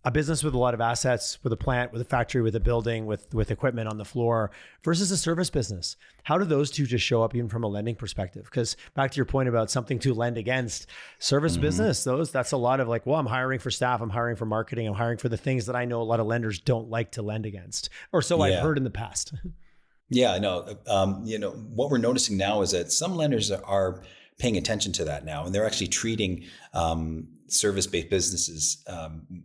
a business with a lot of assets, with a plant, with a factory, with a building, with equipment on the floor versus a service business? How do those two just show up even from a lending perspective? Because back to your point about something to lend against, service business, that's a lot of like, well, I'm hiring for staff, I'm hiring for marketing, I'm hiring for the things that I know a lot of lenders don't like to lend against, or so I've heard in the past. Yeah, no, what we're noticing now is that some lenders are paying attention to that now, and they're actually treating service-based businesses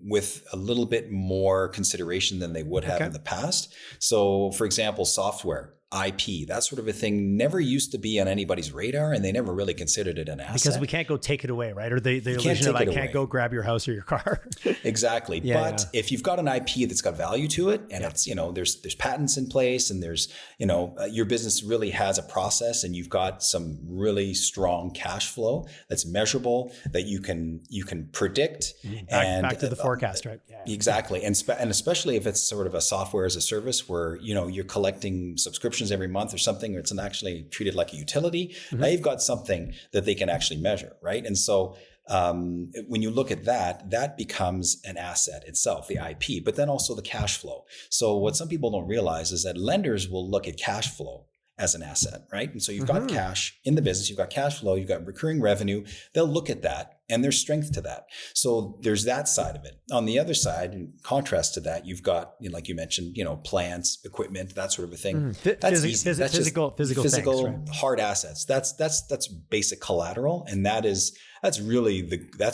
with a little bit more consideration than they would have in the past. So, for example, software, IP, that sort of a thing never used to be on anybody's radar, and they never really considered it an asset. Because we can't go take it away, right? Or the illusion of I can't go grab your house or your car. Exactly. But if you've got an IP that's got value to it, and it's, there's patents in place, and there's, your business really has a process, and you've got some really strong cash flow that's measurable, that you can predict. Back to the forecast, right? Yeah. Exactly. And especially if it's sort of a software as a service where, you're collecting subscriptions every month or something, or it's actually treated like a utility. Now you've got something that they can actually measure, right? And so when you look at that becomes an asset itself, the IP, but then also the cash flow. So what some people don't realize is that lenders will look at cash flow as an asset, right? And so you've got cash in the business, you've got cash flow, you've got recurring revenue. They'll look at that, and there's strength to that. So there's that side of it. On the other side, in contrast to that, you've got, like you mentioned, plants, equipment, that sort of a thing. That's easy. That's physical things, right? Hard assets. That's basic collateral, and that's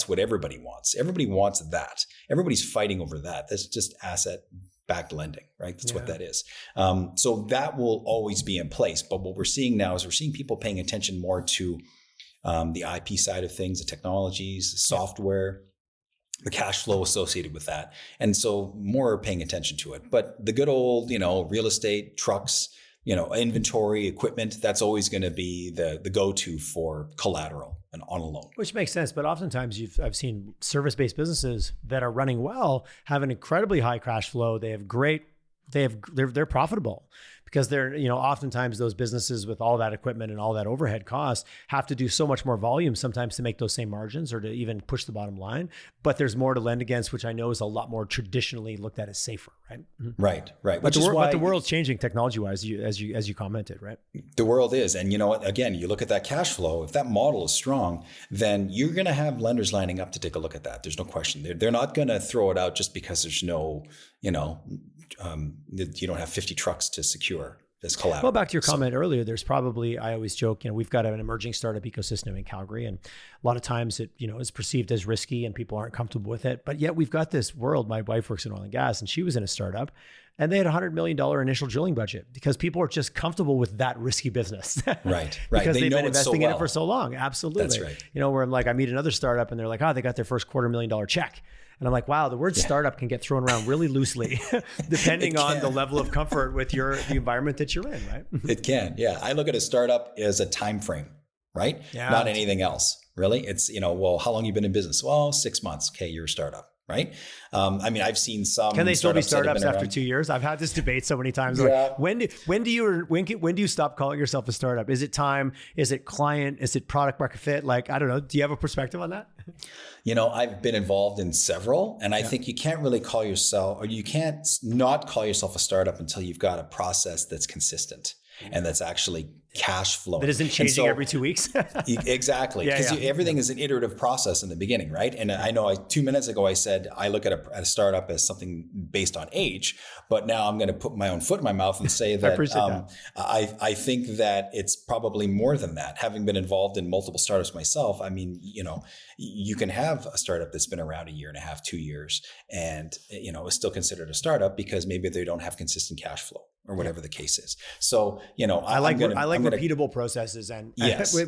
what everybody wants. Everybody wants that. Everybody's fighting over that. That's just asset-backed lending, right? That's what that is. So that will always be in place. But what we're seeing now is we're seeing people paying attention more to the IP side of things, the technologies, the software, the cash flow associated with that. And so more are paying attention to it. But the good old, real estate, trucks, inventory, equipment, that's always going to be the go-to for collateral and on a loan. Which makes sense. But oftentimes I've seen service-based businesses that are running well have an incredibly high cash flow. They're profitable because they're, oftentimes those businesses with all that equipment and all that overhead costs have to do so much more volume sometimes to make those same margins or to even push the bottom line. But there's more to lend against, which I know is a lot more traditionally looked at as safer, right? Right. But the world's changing technology-wise, as you commented, right? The world is. And again, you look at that cash flow, if that model is strong, then you're going to have lenders lining up to take a look at that. There's no question. They're not going to throw it out just because there's no, you don't have 50 trucks to secure as collateral. Well, back to your comment earlier, there's probably, I always joke, we've got an emerging startup ecosystem in Calgary, and a lot of times it, is perceived as risky and people aren't comfortable with it. But yet we've got this world. My wife works in oil and gas, and she was in a startup, and they had $100 million initial drilling budget because people are just comfortable with that risky business. Right. Because they've been investing in it for so long. Absolutely. That's right. Where I'm like, I meet another startup and they're like, they got their first $250,000 check. And I'm like, wow, the word startup can get thrown around really loosely depending on the level of comfort with the environment that you're in, right? It can, yeah. I look at a startup as a time frame, right? Yeah. Not anything else, really. It's, well, how long you been in business? Well, 6 months. Okay, you're a startup, right? I've seen some. Can they still be startups after 2 years? I've had this debate so many times. Yeah. Like, when do you stop calling yourself a startup? Is it time? Is it client? Is it product market fit? Like, I don't know. Do you have a perspective on that? I've been involved in several, and I think you can't really call yourself, or you can't not call yourself a startup until you've got a process that's consistent and that's actually cash flowing. That isn't changing every 2 weeks. Exactly. Because everything is an iterative process in the beginning, right? And I know 2 minutes ago I said I look at a startup as something based on age, but now I'm going to put my own foot in my mouth and say that I think that it's probably more than that. Having been involved in multiple startups myself, you can have a startup that's been around 1.5 years, 2 years, and is still considered a startup because maybe they don't have consistent cash flow or whatever the case is. So, I like repeatable processes and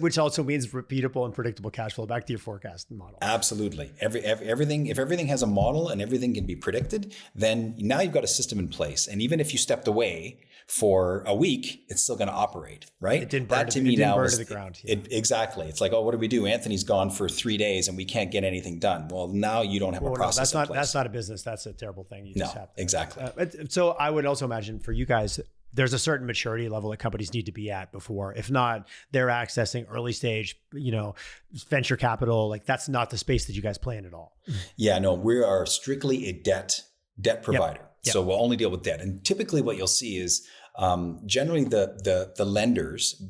which also means repeatable and predictable cash flow. Back to your forecast model. Absolutely. If everything has a model and everything can be predicted, then now you've got a system in place. And even if you stepped away for a week, it's still going to operate, right? It didn't burn to the ground. Yeah. Exactly. It's like, what do we do? Anthony's gone for 3 days and we can't get anything done. Well, now you don't have a process in place. That's not a business. That's a terrible thing. You just have to. Exactly. So I would also imagine for you guys, there's a certain maturity level that companies need to be at before. If not, they're accessing early stage, venture capital. Like that's not the space that you guys play in at all. Yeah, no, we are strictly a debt provider. Yep. So we'll only deal with debt. And typically what you'll see is generally the lenders,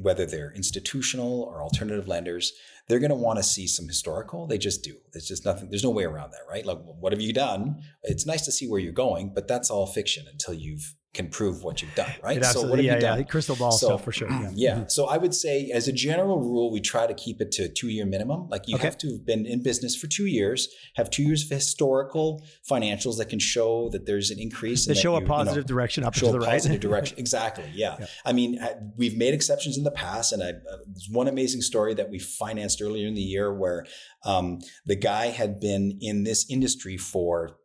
whether they're institutional or alternative lenders, they're going to want to see some historical. They just do. It's just nothing. There's no way around that, right? Like, what have you done? It's nice to see where you're going, but that's all fiction until you've can prove what you've done, right? So what have you done? Crystal ball stuff for sure. Yeah. So I would say as a general rule, we try to keep it to a 2-year minimum. Like you have to have been in business for 2 years, have 2 years of historical financials that can show that there's an increase. That show a positive direction up to the right. Positive direction. Exactly. Yeah. I mean, we've made exceptions in the past. And there's one amazing story that we financed earlier in the year where the guy had been in this industry for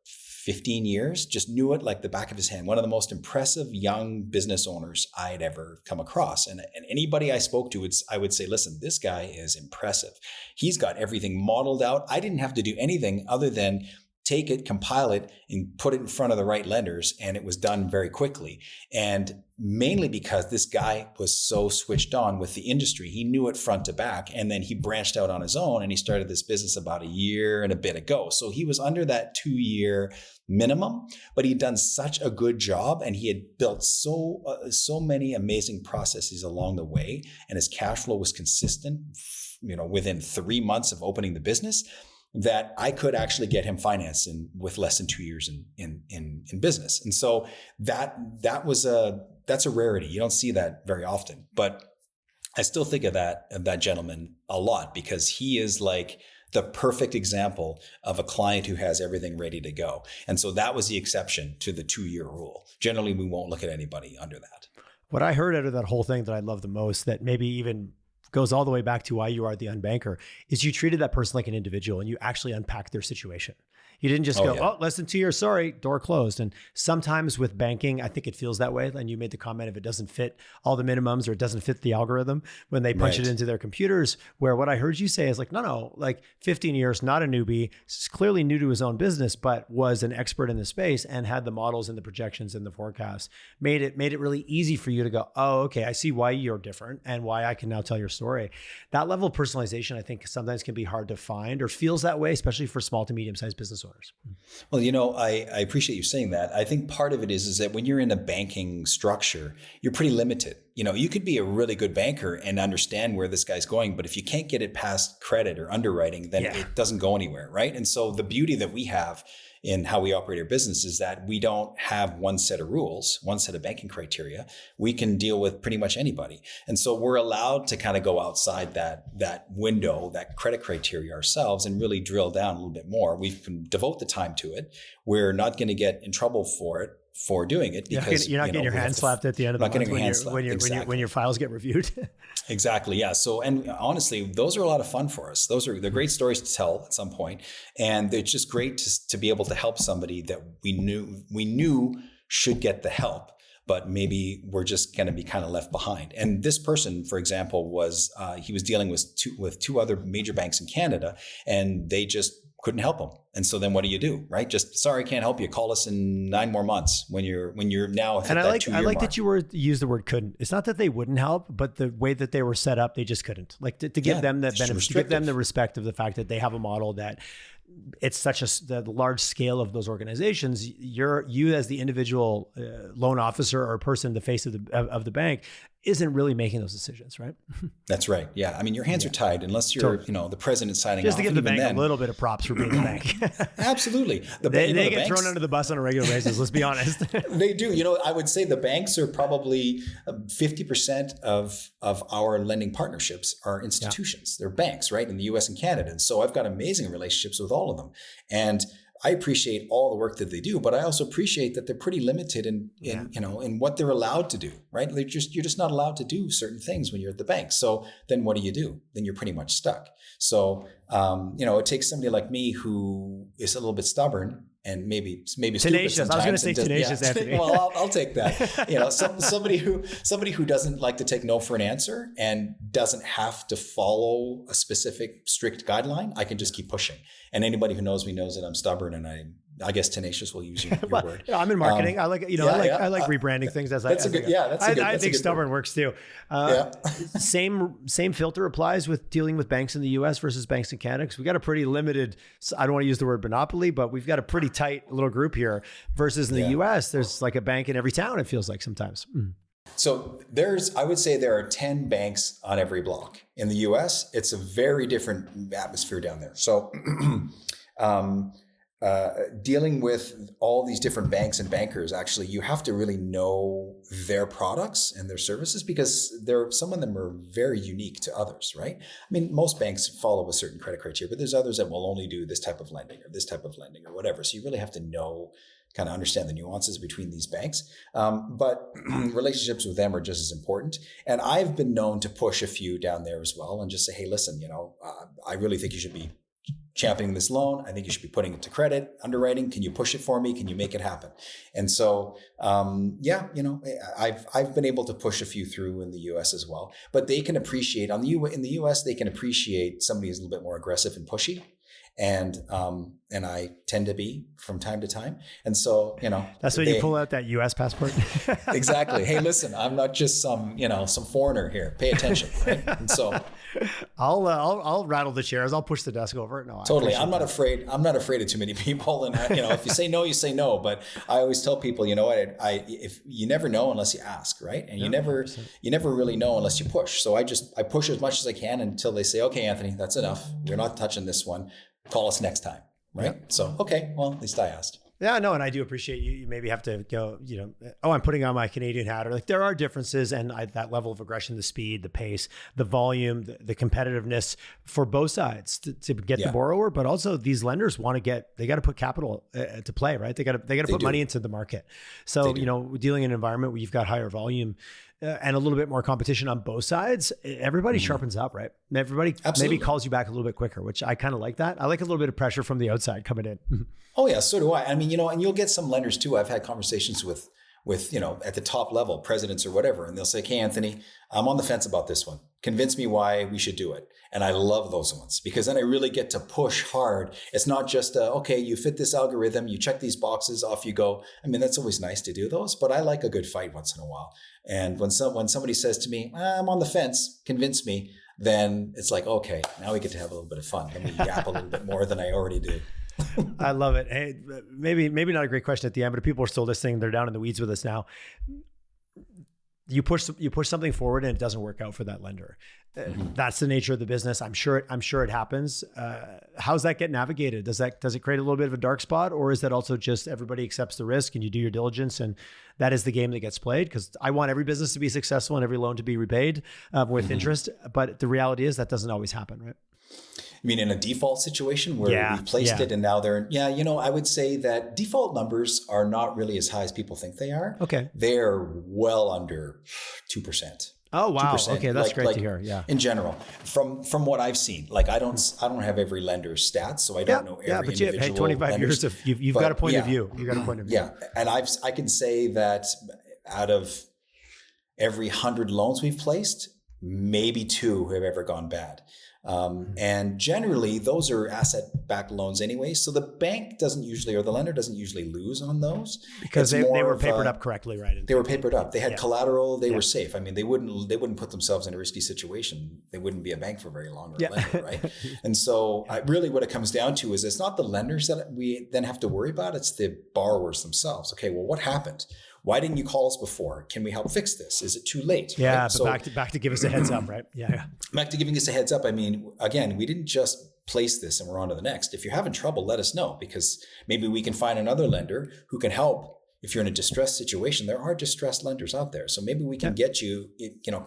15 years, just knew it like the back of his hand. One of the most impressive young business owners I had ever come across. And anybody I spoke to, I would say, listen, this guy is impressive. He's got everything modeled out. I didn't have to do anything other than take it, compile it, and put it in front of the right lenders. And it was done very quickly. And mainly because this guy was so switched on with the industry. He knew it front to back. And then he branched out on his own and he started this business about a year and a bit ago. So he was under that 2-year minimum, but he'd done such a good job and he had built so many amazing processes along the way. And his cash flow was consistent, within 3 months of opening the business, that I could actually get him financed with less than 2 years in business. And so that's a rarity. You don't see that very often, but I still think of that gentleman a lot because he is like the perfect example of a client who has everything ready to go. And so that was the exception to the 2-year rule. Generally, we won't look at anybody under that. What I heard out of that whole thing that I love the most, that maybe even goes all the way back to why you are the unbanker, is you treated that person like an individual and you actually unpacked their situation. You didn't just less than 2 years, sorry, door closed. And sometimes with banking, I think it feels that way. And you made the comment, if it doesn't fit all the minimums or it doesn't fit the algorithm when they punch it into their computers, where what I heard you say is like, no, like 15 years, not a newbie, clearly new to his own business, but was an expert in the space and had the models and the projections and the forecasts, made it really easy for you to go, oh, okay, I see why you're different and why I can now tell your story. That level of personalization, I think sometimes can be hard to find or feels that way, especially for small to medium-sized business owners. Well, I appreciate you saying that. I think part of it is that when you're in a banking structure, you're pretty limited. You could be a really good banker and understand where this guy's going, but if you can't get it past credit or underwriting, then it doesn't go anywhere, right? And so the beauty that we have in how we operate our business is that we don't have one set of rules, one set of banking criteria. We can deal with pretty much anybody. And so we're allowed to kind of go outside that window, that credit criteria ourselves and really drill down a little bit more. We can devote the time to it. We're not going to get in trouble for doing it because you're not getting your hand slapped at the end of the month when your files get reviewed. Exactly. Yeah. So, and honestly, those are a lot of fun for us. They're great stories to tell at some point. And it's just great to be able to help somebody that we knew should get the help, but maybe we're just going to be kind of left behind. And this person, for example, he was dealing with two other major banks in Canada, and they just couldn't help him. And so then what do you do, right? Just, sorry, can't help you. Call us in 9 more months when you're now hit that 2-year mark. I like that you used the word couldn't. It's not that they wouldn't help, but the way that they were set up, they just couldn't. Like to give them the benefit, to give them the respect of the fact that they have a model that it's such the large scale of those organizations. You as the individual loan officer or person, the face of the bank, isn't really making those decisions, right? That's right. Yeah. I mean, your hands are tied unless you're, the president signing just off. Just to give the bank a little bit of props for being the bank. Absolutely. They get thrown under the bus on a regular basis. Let's be honest. They do. I would say the banks are probably 50% of our lending partnerships are institutions. They're banks, right? In the US and Canada. And so I've got amazing relationships with all of them. And I appreciate all the work that they do, but I also appreciate that they're pretty limited in what they're allowed to do, right? You're just not allowed to do certain things when you're at the bank. So then what do? Then you're pretty much stuck. So, it takes somebody like me who is a little bit stubborn and maybe tenacious. I was going to say tenacious, Anthony. Well, I'll take that. Somebody who doesn't like to take no for an answer and doesn't have to follow a specific strict guideline. I can just keep pushing. And anybody who knows me knows that I'm stubborn and I guess tenacious, we'll use your well, word. I'm in marketing. I like, I like rebranding things as that's I think stubborn works too. Same filter applies with dealing with banks in the US versus banks in Canada. Cause we got a pretty limited, I don't want to use the word monopoly, but we've got a pretty tight little group here versus in the US, there's like a bank in every town. It feels like sometimes. So I would say there are 10 banks on every block. In the US, it's a very different atmosphere down there. So, dealing with all these different banks and bankers, actually, you have to really know their products and their services because some of them are very unique to others, right? I mean, most banks follow a certain credit criteria, but there's others that will only do this type of lending or this type of lending or whatever. So you really have to kind of understand the nuances between these banks. But relationships with them are just as important. And I've been known to push a few down there as well and just say, hey, listen, I really think you should be championing this loan. I think you should be putting it to credit, underwriting. Can you push it for me? Can you make it happen? And so, I've been able to push a few through in the US as well, but they can appreciate in the US, they can appreciate somebody who's a little bit more aggressive and pushy. And I tend to be from time to time. And so, that's when you pull out that US passport. Exactly. Hey, listen, I'm not just some foreigner here. Pay attention. Right? And so I'll rattle the chairs. I'll push the desk over. No, totally. I'm not afraid of too many people. And if you say no, you say no. But I always tell people, if you never know unless you ask, right? And you never really know unless you push. So I push as much as I can until they say, okay, Anthony, that's enough. We're not touching this one. Call us next time. Right. Yep. So, okay, well, at least I asked. Yeah, no, and I do appreciate you maybe have to go, I'm putting on my Canadian hat, or like there are differences, and that level of aggression, the speed, the pace, the volume, the competitiveness for both sides to get the borrower, but also these lenders they got to put capital to play, right? They got to put money into the market. So, dealing in an environment where you've got higher volume and a little bit more competition on both sides, everybody sharpens up, right? Everybody maybe calls you back a little bit quicker, which I kind of like that. I like a little bit of pressure from the outside coming in. Oh yeah, so do I. I mean, and you'll get some lenders too. I've had conversations with at the top level, presidents or whatever, and they'll say, "Hey, Anthony, I'm on the fence about this one. Convince me why we should do it." And I love those ones because then I really get to push hard. It's not just okay, you fit this algorithm, you check these boxes, off you go. I mean, that's always nice to do those, but I like a good fight once in a while. And when somebody says to me, "I'm on the fence, convince me," then it's like, okay, now we get to have a little bit of fun. Let me yap a little bit more than I already do. I love it. Hey, maybe not a great question at the end, but if people are still listening, they're down in the weeds with us now. You push something forward and it doesn't work out for that lender. That's the nature of the business. I'm sure it happens. How's that get navigated? Does it create a little bit of a dark spot, or is that also just everybody accepts the risk and you do your diligence and that is the game that gets played? Because I want every business to be successful and every loan to be repaid with interest. But the reality is that doesn't always happen, right? I mean, in a default situation where we've placed it and now I would say that default numbers are not really as high as people think they are. Okay. They're well under 2%. Oh, wow. 2%. Okay. That's great to hear. Yeah. In general, from what I've seen, like I don't have every lender's stats, so I don't know every individual. Hey, 25 lenders of you've got a point of view. You got a point of view. Yeah. And I can say that out of every 100 loans we've placed, maybe 2 have ever gone bad. And generally those are asset-backed loans anyway. So the bank doesn't usually, or the lender doesn't usually lose on those because they were papered up correctly, right? They were papered up. They had collateral. They were safe. I mean, they wouldn't put themselves in a risky situation. They wouldn't be a bank for very long or a lender, right? And so really what it comes down to is it's not the lenders that we then have to worry about. It's the borrowers themselves. Okay, well, what happened? Why didn't you call us before? Can we help fix this? Is it too late? Yeah, right? But back to give us a heads up, right? Yeah. Back to giving us a heads up. I mean, again, we didn't just place this and we're on to the next. If you're having trouble, let us know because maybe we can find another lender who can help. If you're in a distressed situation, there are distressed lenders out there. So maybe we can get you,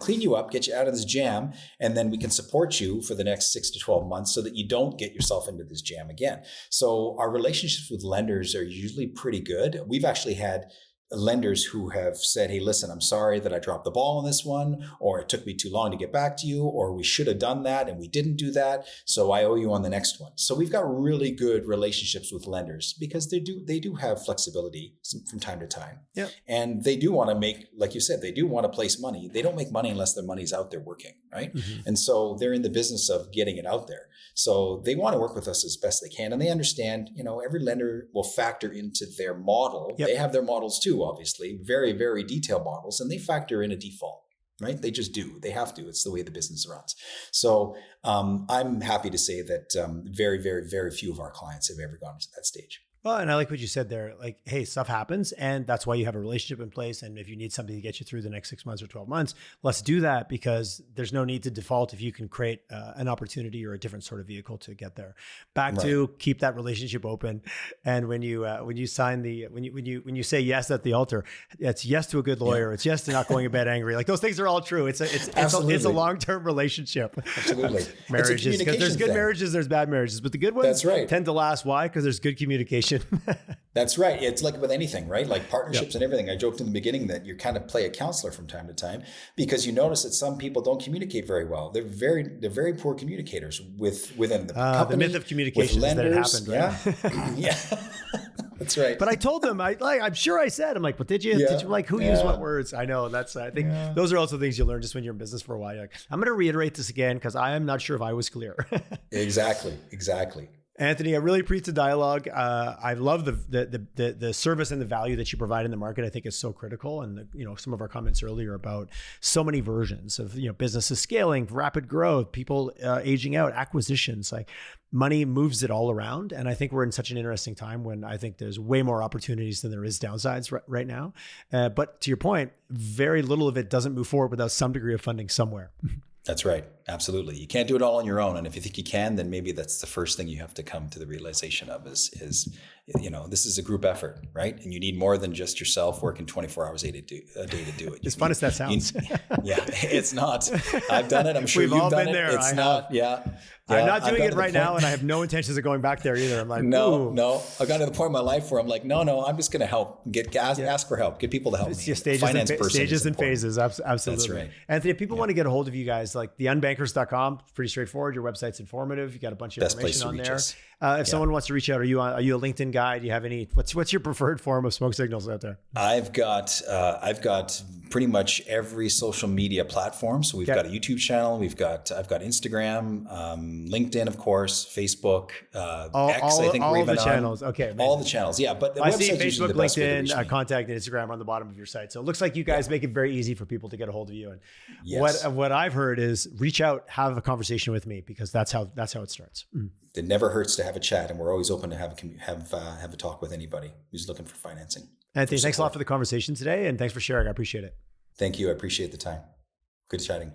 clean you up, get you out of this jam, and then we can support you for the next 6 to 12 months so that you don't get yourself into this jam again. So our relationships with lenders are usually pretty good. We've actually had lenders who have said, hey, listen, I'm sorry that I dropped the ball on this one, or it took me too long to get back to you, or we should have done that and we didn't do that, so I owe you on the next one. So we've got really good relationships with lenders because they do have flexibility from time to time. Yeah. And they do want to make, like you said, they do want to place money. They don't make money unless their money's out there working, right? Mm-hmm. And so they're in the business of getting it out there. So they want to work with us as best they can. And they understand, every lender will factor into their model. Yep. They have their models too, obviously, very, very detailed models, and they factor in a default, right? They just do. They have to. It's the way the business runs. So I'm happy to say that very, very, very few of our clients have ever gone to that stage. Well, and I like what you said there, like, hey, stuff happens, and that's why you have a relationship in place. And if you need something to get you through the next 6 months or 12 months, let's do that, because there's no need to default if you can create an opportunity or a different sort of vehicle to get there. Back to keep that relationship open. And when you sign when you say yes at the altar, it's yes to a good lawyer. Yeah. It's yes to not going to bed angry. Like, those things are all true. It's a long-term relationship. Absolutely. Marriages, because there's good marriages, there's bad marriages, but the good ones tend to last. Why? Because there's good communication. That's right. It's like with anything, right? Like partnerships and everything. I joked in the beginning that you kind of play a counselor from time to time, because you notice that some people don't communicate very well. They're very poor communicators within the company. The myth of communication is that it happened, right? Yeah. That's right. But I told them, I'm sure I said, I'm like, but did you like, who used what words? I know I think those are also things you learn just when you're in business for a while. You're like, I'm going to reiterate this again, because I am not sure if I was clear. Exactly. Anthony, I really appreciate the dialogue. I love the service and the value that you provide in the market. I think is so critical. And some of our comments earlier about so many versions of businesses scaling, rapid growth, people aging out, acquisitions. Like, money moves it all around, and I think we're in such an interesting time when I think there's way more opportunities than there is downsides right now. But to your point, very little of it doesn't move forward without some degree of funding somewhere. That's right. Absolutely. You can't do it all on your own. And if you think you can, then maybe that's the first thing you have to come to the realization of is this is a group effort, right? And you need more than just yourself working 24 hours a day to do it. As fun as that sounds. It's not. I've done it. I'm sure We've you've all done been it. there. It's not. Yeah. I'm not doing it right now, and I have no intentions of going back there either. I'm like, no. I've got to the point in my life where I'm like, no, I'm just going to help. Ask for help. Get people to help me. It's stages and phases. Absolutely. That's right. Anthony, if people want to get a hold of you guys, like the Unbankers.com, pretty straightforward. Your website's informative. You got a bunch of information on there. If someone wants to reach out, are you a LinkedIn guy? Do you have any? What's your preferred form of smoke signals out there? I've got pretty much every social media platform. So we've got a YouTube channel. I've got Instagram, LinkedIn, of course, Facebook, X. I think we're even on channels. Okay, amazing. All the channels. Yeah, but I see Facebook, LinkedIn, contact, and Instagram on the bottom of your site. So it looks like you guys make it very easy for people to get a hold of you. And what I've heard is reach out, have a conversation with me, because that's how it starts. It never hurts to have a chat, and we're always open to have a talk with anybody who's looking for financing. Anthony, thanks a lot for the conversation today, and thanks for sharing. I appreciate it. Thank you. I appreciate the time. Good chatting.